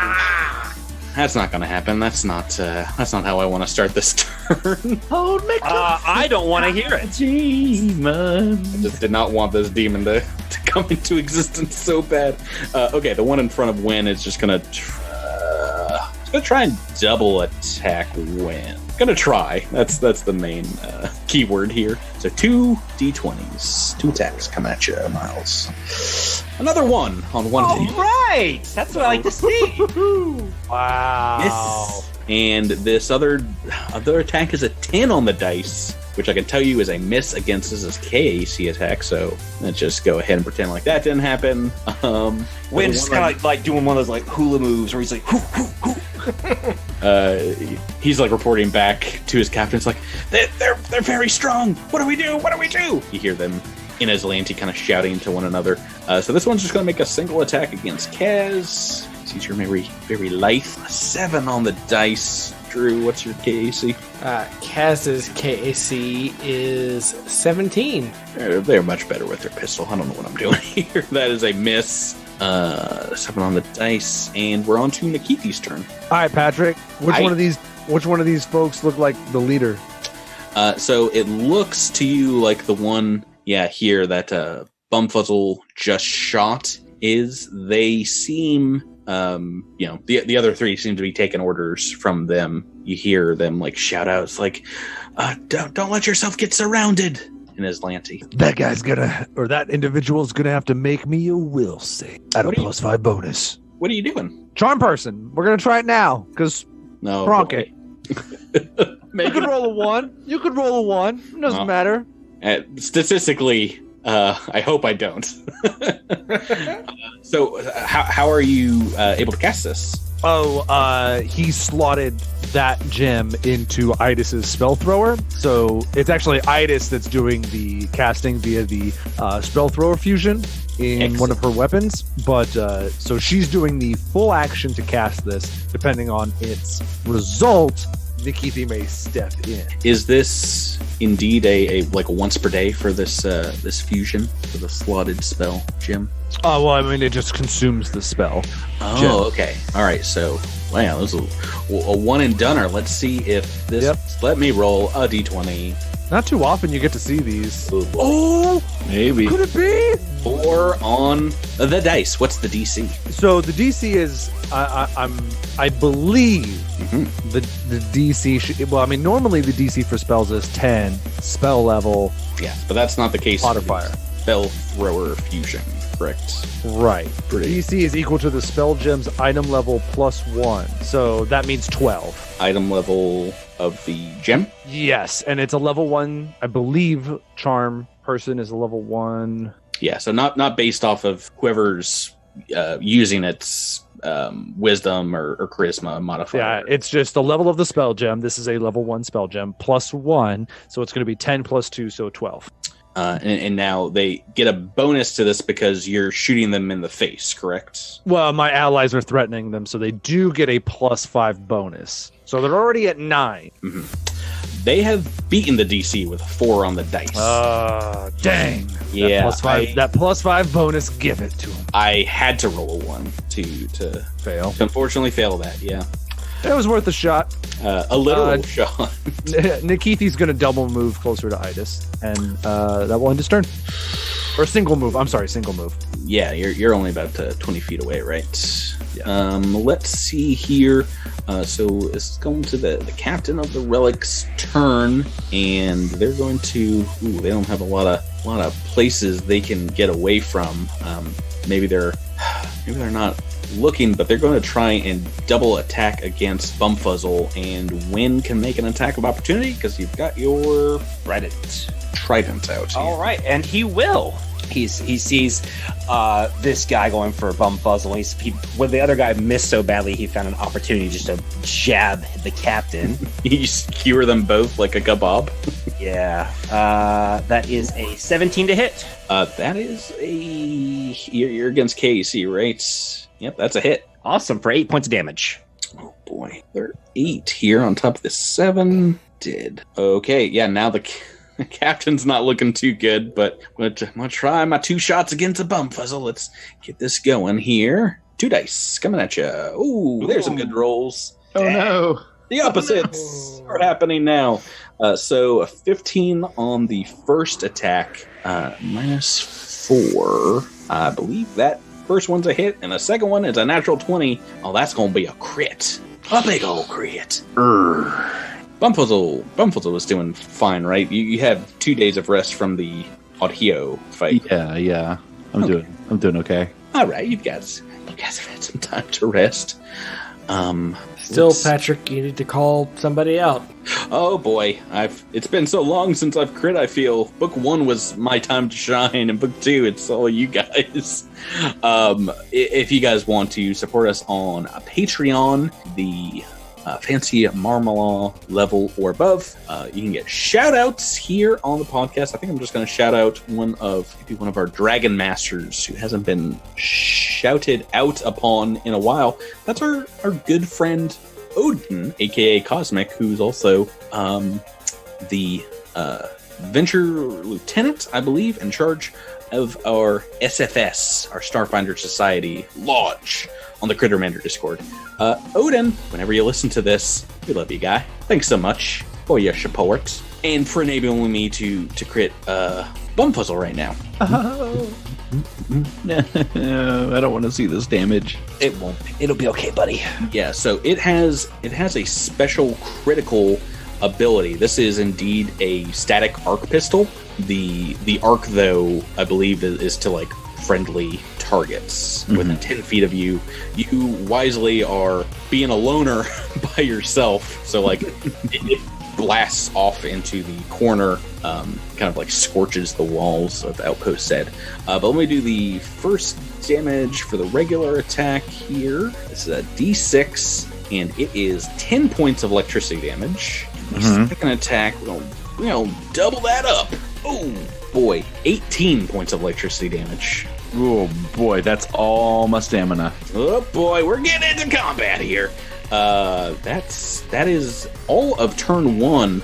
That's not going to happen. That's not how I want to start this turn. I don't want to hear it. Demon. I just did not want this demon to come into existence so bad. Okay, the one in front of Win is just going to try and double attack Win. Gonna try. That's the main keyword here. So 2 d20s. 2 attacks coming at you, Miles. Another 1 on 1 All team. right! That's what I like to see. Wow. Yes. And this other attack is a 10 on the dice, which I can tell you is a miss against this is KAC attack. So let's just go ahead and pretend like that didn't happen. Wynn's just kind of like doing one of those like hula moves where he's like, hoo, hoo, hoo. He's like reporting back to his captain. It's like they're very strong. What do we do? What do we do? You hear them in Aslanti kind of shouting to one another. So this one's just going to make a single attack against Kaz. Sees your very life. A 7 on the dice. Drew, what's your KAC? Kaz's KAC is 17. They're much better with their pistol. I don't know what I'm doing here. That is a miss. 7 on the dice, and we're on to Nikithi's turn. All right, Patrick. Which one of these folks look like the leader? So it looks to you like the one, here that Bumfuzzle just shot is. They seem, the other 3 seem to be taking orders from them. You hear them like shout out, it's like, don't let yourself get surrounded. In Aslanti. That individual's gonna have to make me a will save at a +5 bonus. What are you doing? Charm person. We're gonna try it now, because Bronke. You could roll a 1. You could roll a 1. It doesn't matter. Statistically, I hope I don't. So, how are you able to cast this? He slotted that gem into Idis's spell thrower. So it's actually Idis that's doing the casting via the spell thrower fusion in one of her weapons. But so she's doing the full action to cast this. Depending on its result, Nikithi may step in. Is this indeed a once per day for this this fusion for the slotted spell gem? Oh, well, I mean, it just consumes the spell. Oh, gem. Okay. All right. So, wow, this is a one and doneer. Let's see if this. Yep. Let me roll a d20. Not too often you get to see these. Oh, maybe. Could it be? 4 on the dice. What's the DC? So the DC is, I believe the DC. Well, I mean, normally the DC for spells is 10 spell level. Yeah, but that's not the case. Modifier. Spell thrower fusion. Correct. Right. DC is equal to the spell gem's item level +1. So that means 12. Item level of the gem? Yes. And it's a level 1, I believe, charm person is a level 1. Yeah. So not based off of whoever's using its wisdom or charisma modifier. Yeah. It's just the level of the spell gem. This is a level 1 spell gem +1. So it's going to be 10 + 2. So 12. And now they get a bonus to this because you're shooting them in the face, correct? Well, my allies are threatening them, so they do get a +5 bonus. So they're already at 9. Mm-hmm. They have beaten the DC with 4 on the dice. Dang. Yeah. That +5 bonus, give it to them. I had to roll a 1 to fail. To unfortunately fail that, yeah. It was worth a shot. A literal shot. Nikithi's going to double move closer to Idis, and that will end his turn. Or single move. I'm sorry, single move. Yeah, you're only about 20 feet away, right? Yeah. Let's see here. So it's going to the captain of the Relic's turn, and they're going to. They don't have a lot of places they can get away from. Maybe they're not looking, but they're going to try and double attack against Bumfuzzle, and Win can make an attack of opportunity because you've got your trident out. All right, and he will. He sees this guy going for Bumfuzzle. When the other guy missed so badly, he found an opportunity just to jab the captain. You skewer them both like a kebab. Yeah. That is a 17 to hit. That is you're against KC, right? Yep, that's a hit. Awesome, for 8 points of damage. Oh boy, there are 8 here on top of the 7. Did okay? Yeah, now the captain's not looking too good, but I'm gonna try my 2 shots against a Bumfuzzle. Let's get this going here. 2 dice coming at you. Ooh, there's some good rolls. Oh no! The opposites are happening now. So a 15 on the first attack, -4. I believe that first one's a hit, and the second one is a natural 20. Oh, that's going to be a crit. A big old crit. Bumfuzzle was doing fine, right? You have 2 days of rest from the Audio fight. Yeah. I'm doing okay. All right, you guys have had some time to rest. Still, Patrick, you need to call somebody out. Oh boy, it's been so long since I've crit. I feel book 1 was my time to shine, and book 2 it's all you guys. If you guys want to support us on Patreon, the fancy Marmalade level or above, you can get shout outs here on the podcast. I think I'm just going to shout out one of our Dragon Masters who hasn't been shouted out upon in a while. That's our good friend Odin, aka Cosmic, who's also the Venture Lieutenant, I believe, in charge of our SFS, our Starfinder Society Lodge on the Crittermander Discord. Odin, whenever you listen to this, we love you, guy. Thanks so much for your support and for enabling me to crit Bumfuzzle right now. I don't want to see this damage. It won't. It'll be okay, buddy. Yeah, so it has a special critical ability. This is indeed a static arc pistol. The arc, though, I believe is to like friendly targets within 10 feet of you. You wisely are being a loner by yourself, so like it blasts off into the corner, kind of like scorches the walls of Outpost said. But let me do the first damage for the regular attack here. This is a D6, and it is 10 points of electricity damage. The second attack, we'll double that up. Oh boy, 18 points of electricity damage. Oh boy, that's all my stamina. Oh boy, we're getting into combat here. That is all of turn 1.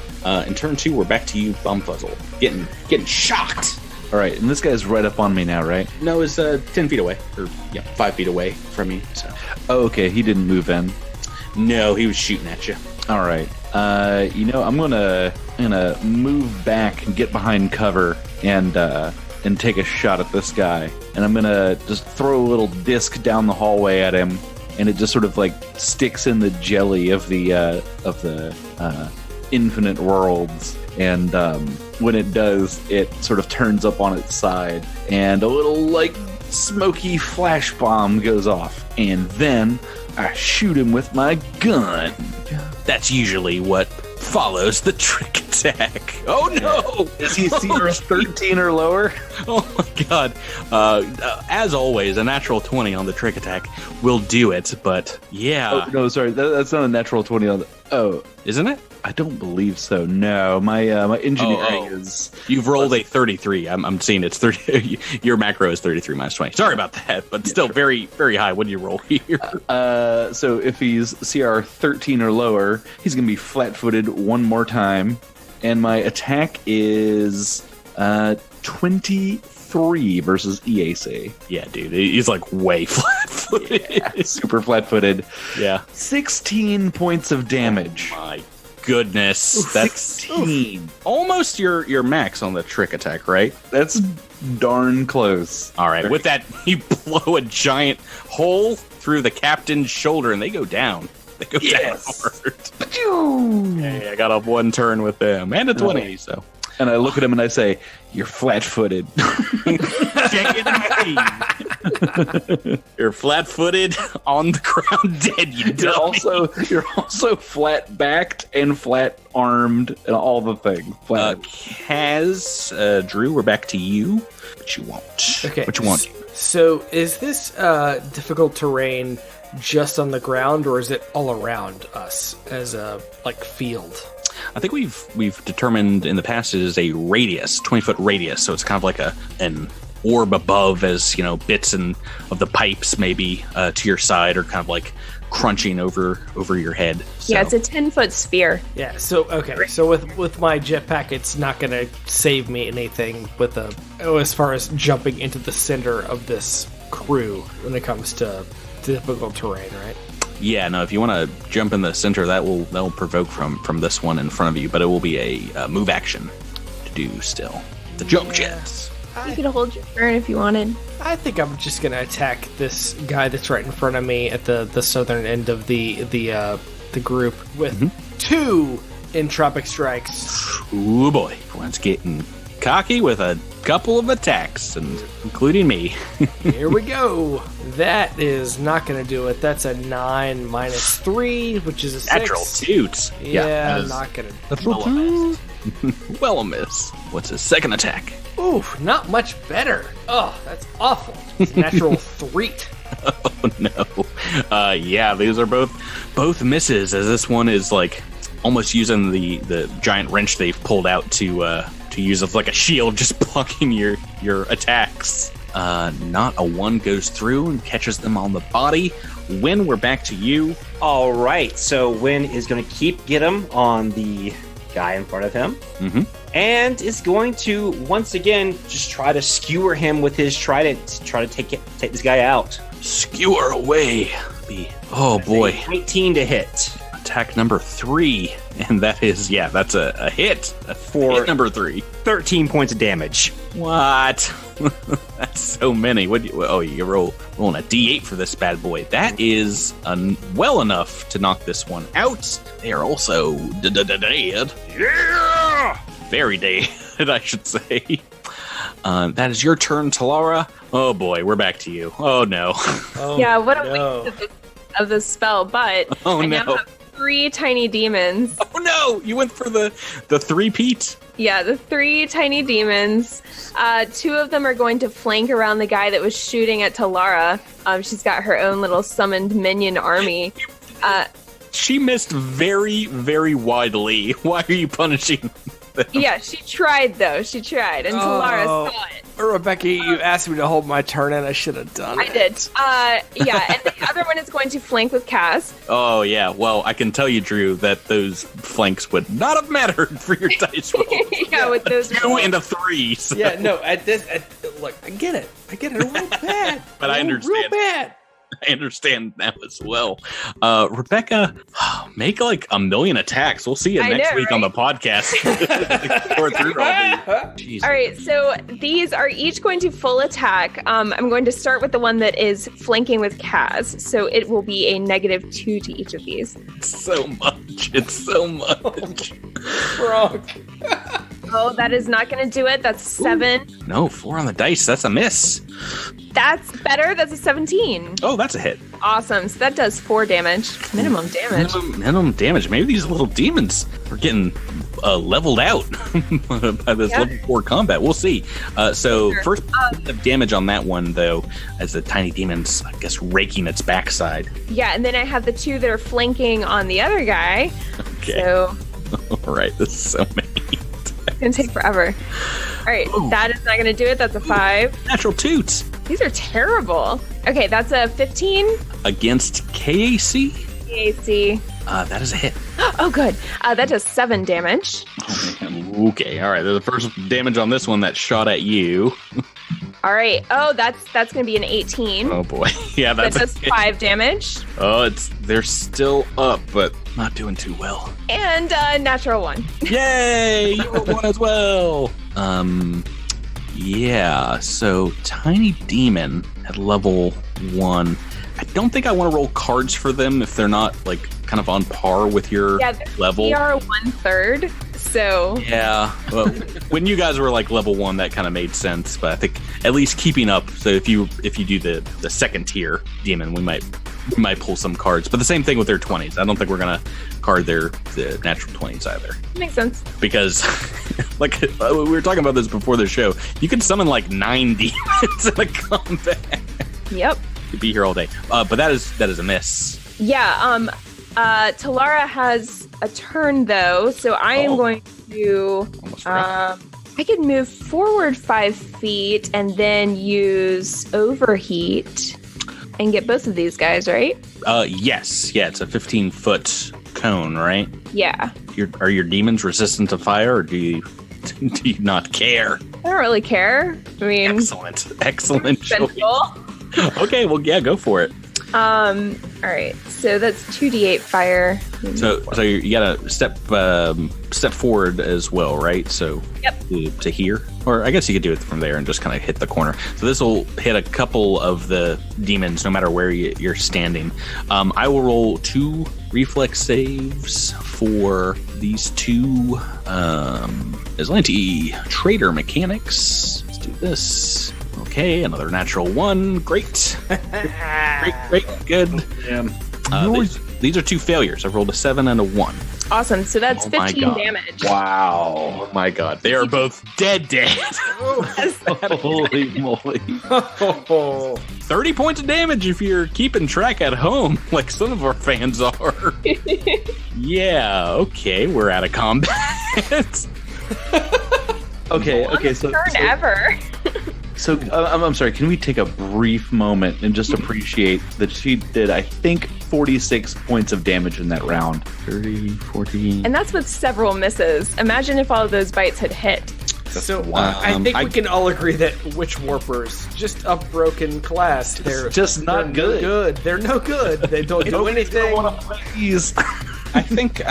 In turn 2, we're back to you, Bumfuzzle. Getting shocked. All right, and this guy's right up on me now, right? No, it's 10 feet away, or 5 feet away from you. So. Oh, okay, he didn't move in. No, he was shooting at you. All right. I'm gonna move back and get behind cover and take a shot at this guy. And I'm gonna just throw a little disc down the hallway at him, and it just sort of like sticks in the jelly of the infinite worlds. And when it does, it sort of turns up on its side, and a little like smoky flash bomb goes off, and then I shoot him with my gun. That's usually what follows the trick attack. Oh no! Is he CR 13 or lower? Oh my god. As always, a natural 20 on the trick attack will do it, but yeah. Oh, no, sorry. That's not a natural 20 on the... Oh. Isn't it? I don't believe so. No, my engineering is... You've rolled a 33. I'm seeing it's 30. Your macro is 33 minus 20. Sorry about that, but still very, very high. What do you roll here? So if he's CR 13 or lower, he's going to be flat-footed one more time. And my attack is 23 versus EAC. Yeah, dude. He's like way flat-footed. Yeah, super flat-footed. Yeah. 16 points of damage. Oh my goodness. Oof, that's 16. Almost your max on the trick attack, right? That's darn close. All right. With that, you blow a giant hole through the captain's shoulder, and they go down. They go down hard. Hey, I got up one turn with them, and a 20, so... And I look at him and I say, "You're flat-footed." You're flat-footed on the ground, dead. You're also flat-backed and flat-armed and all the things. Kaz, Drew, we're back to you. But you won't. Okay. But you won't. So, is this difficult terrain just on the ground, or is it all around us as a field? I think we've determined in the past it is a radius, 20-foot radius. So it's kind of like an orb above, as bits of the pipes maybe to your side, or kind of like crunching over your head. So. Yeah, it's a 10-foot sphere. Yeah. So okay. So with my jetpack, it's not gonna save me anything as far as jumping into the center of this crew when it comes to difficult terrain, right? Yeah, no, if you want to jump in the center, that will provoke from this one in front of you, but it will be a move action to do still. The jump jets. You could hold your turn if you wanted. I think I'm just gonna attack this guy that's right in front of me at the southern end of the group with 2 entropic strikes. Ooh boy, everyone's getting cocky with a couple of attacks, and including me. Here we go. That is not going to do it. That's a 9 minus 3, which is a 6. Natural toots. Yeah, not going to. Natural two. Well, a miss. What's his second attack? Ooh, not much better. Oh, that's awful. It's a natural 3. Oh no. Yeah, these are both misses, as this one is like almost using the giant wrench they've pulled out to use as like a shield, just blocking your attacks. Not a 1 goes through and catches them on the body. Win, we're back to you. All right, so Win is going to get him on the guy in front of him, and is going to once again just try to skewer him with his trident to try to take this guy out. Skewer away. Oh boy, 19 to hit. Attack number 3, and that's a hit. That's hit number 3. 13 points of damage. What? That's so many. You're rolling a D8 for this bad boy. That is well enough to knock this one out. They are also dead. Yeah! Very dead, I should say. That is your turn, Tallara. Oh boy, we're back to you. Oh no. Yeah, what a waste of this spell, but I now have 3 tiny demons. Oh no! You went for the 3-peat? Yeah, the 3 tiny demons. 2 of them are going to flank around the guy that was shooting at Tallara. She's got her own little summoned minion army. She missed very, very widely. Why are you punishing them? Yeah, she tried though. She tried, and Tallara saw it. Rebecca, you asked me to hold my turn, and I should have done it. I did. Yeah, and the other one is going to flank with Kaz. Oh, yeah. Well, I can tell you, Drew, that those flanks would not have mattered for your dice roll. Yeah, with those 2 and a 3. So. Yeah, no, look, I get it. I real bad. But I understand. Real bad. I understand now as well. Rebecca, make like 1 million attacks. We'll see you next week on the podcast. All right, so these are each going to full attack. I'm going to start with the one that is flanking with Kaz. So it will be a -2 to each of these. It's so much. Wrong. Oh, that is not going to do it. That's 7. Ooh. No, 4 on the dice. That's a miss. That's better. That's a 17. Oh, that's a hit. Awesome. So that does 4 damage. Minimum damage. Minimum damage. Maybe these little demons are getting leveled out by this level 4 combat. We'll see. First of damage on that one, though, as the tiny demon's, I guess, raking its backside. Yeah, and then I have the 2 that are flanking on the other guy. Okay. So. All right. This is so many. It's going to take forever. All right. Ooh. That is not going to do it. That's a 5. Natural toots. These are terrible. Okay, that's a 15. Against KAC? KAC. That is a hit. Oh, good. That does 7 damage. Okay, all right. The first damage on this one that shot at you. All right. Oh, that's going to be an 18. Oh, boy. Yeah, that does 5 damage. Oh, they're still up, but not doing too well. And natural 1. Yay! You rolled 1 as well. Yeah, so Tiny Demon at level 1. I don't think I want to roll cards for them if they're not, like, kind of on par with your level. We are 1/3, so... Yeah, well, when you guys were, like, level 1, that kind of made sense, but I think at least keeping up, so if you do the second tier demon, we might pull some cards. But the same thing with their 20s. I don't think we're going to card the natural 20s either. Makes sense. Because, like, we were talking about this before the show, you can summon, like, 9 demons in a combat. Yep. You'd be here all day. But that is a miss. Yeah, Tallara has a turn though, so I am going to. I could move forward 5 feet and then use overheat and get both of these guys, right? Yes. Yeah, it's a 15-foot cone, right? Yeah. Are your demons resistant to fire, or do you not care? I don't really care. I mean, excellent choice. Okay, well, yeah, go for it. All right. So that's 2d8 fire. So you gotta step forward as well, right? So to here, or I guess you could do it from there and just kind of hit the corner. So this will hit a couple of the demons, no matter where you're standing. I will roll 2 reflex saves for these 2 Aslanti traitor mechanics. Let's do this. Okay, another natural 1. Great. Great. Good. These are 2 failures. I've rolled a 7 and a 1. Awesome. So that's 15 damage. Wow. Oh my god. They are both dead. Holy moly. 30 points of damage if you're keeping track at home, like some of our fans are. Yeah, okay. We're out of combat. Okay. So turn ever. So I'm sorry, can we take a brief moment and just appreciate that she did, I think, 46 points of damage in that round. 30, 14. And that's with several misses. Imagine if all of those bites had hit. So I think we can all agree that Witch Warpers, just a broken class. They're just not good. No good. They're no good. They don't do anything. I think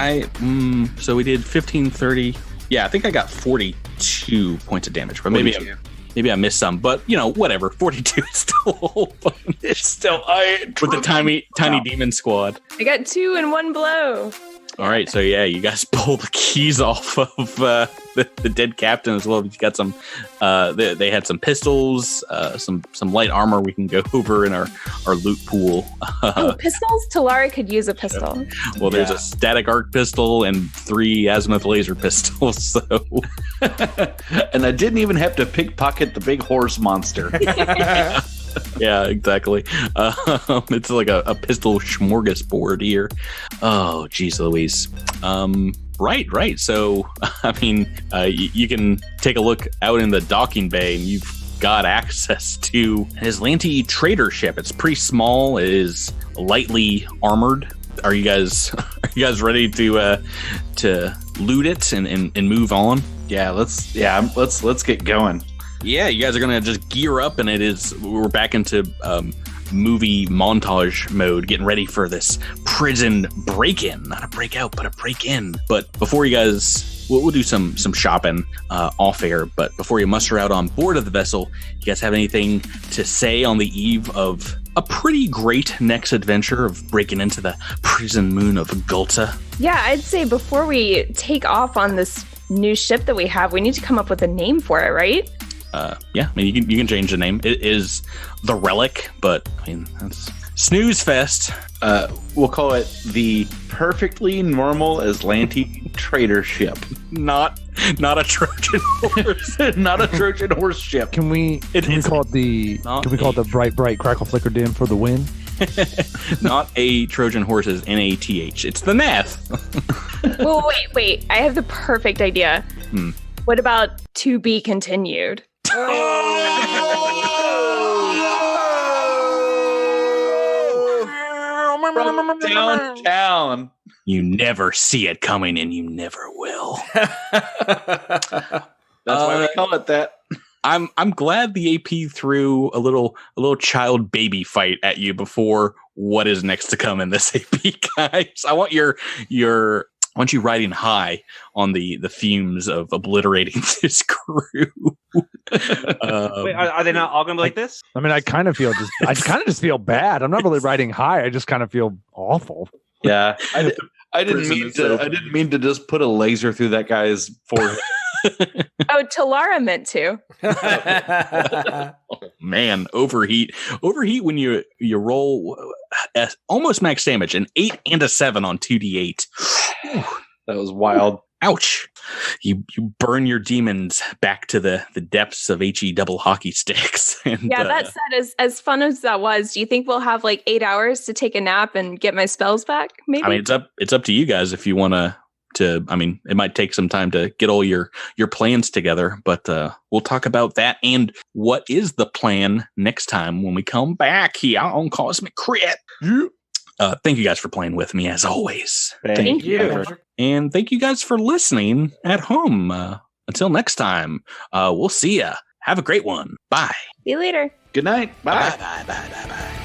so we did 15, 30. Yeah, I think I got 42 points of damage, but maybe I missed some, but whatever. 42 is still a whole bunch. It's still with the tiny demon squad. I got 2 in 1 blow. All right, so yeah, you guys pull the keys off of the dead captain as well. You got some. They had some pistols, some light armor we can go over in our loot pool. Pistols? Talara could use a pistol. Well, there's a static arc pistol and 3 azimuth laser pistols. So, and I didn't even have to pickpocket the big horse monster. Yeah, exactly. It's like a pistol smorgasbord here. Oh, geez, Louise. Right. So, I mean, you can take a look out in the docking bay, and you've got access to an Aslanti trader ship. It's pretty small. It is lightly armored. Are you guys ready to loot it and move on? Yeah, let's get going. Yeah, you guys are gonna just gear up, and we're back into movie montage mode, getting ready for this prison break-in. Not a breakout, but a break-in. But before you guys, we'll do some shopping off air. But before you muster out on board of the vessel, you guys have anything to say on the eve of a pretty great next adventure of breaking into the prison moon of Gulta? Yeah, I'd say before we take off on this new ship that we have, we need to come up with a name for it, right? Yeah, I mean, you can change the name. It is the Relic, but I mean, that's snooze fest. We'll call it the perfectly normal Aslanti trader ship. Not a Trojan horse. Not a Trojan horse ship. Can we call it the bright crackle flicker dim for the win? Not a Trojan horse is NATH. It's the Nath. Well, wait. I have the perfect idea. What about to be continued? From downtown. You never see it coming, and you never will. That's why we call it that. I'm glad the AP threw a little child baby fight at you before what is next to come in this AP, guys. I want you riding high on the fumes of obliterating this crew. Wait, are they not all going to be like this? I mean, I kind of just feel bad. I'm not really riding high. I just kind of feel awful. Yeah, I didn't mean to just put a laser through that guy's forehead. Oh, Talara meant to. Oh, man, overheat when you roll almost max damage, an 8 and a 7 on 2d8. That was wild. Ouch. You burn your demons back to the depths of HE double hockey sticks. And, yeah, that said, as fun as that was, do you think we'll have like 8 hours to take a nap and get my spells back? Maybe. I mean, it's up to you guys if you want to. I mean, it might take some time to get all your plans together, but we'll talk about that and what is the plan next time when we come back here on Cosmic Crit. Thank you guys for playing with me as always. Thank you. And thank you guys for listening at home. Until next time, we'll see ya. Have a great one. Bye. See you later. Good night. Bye. Bye.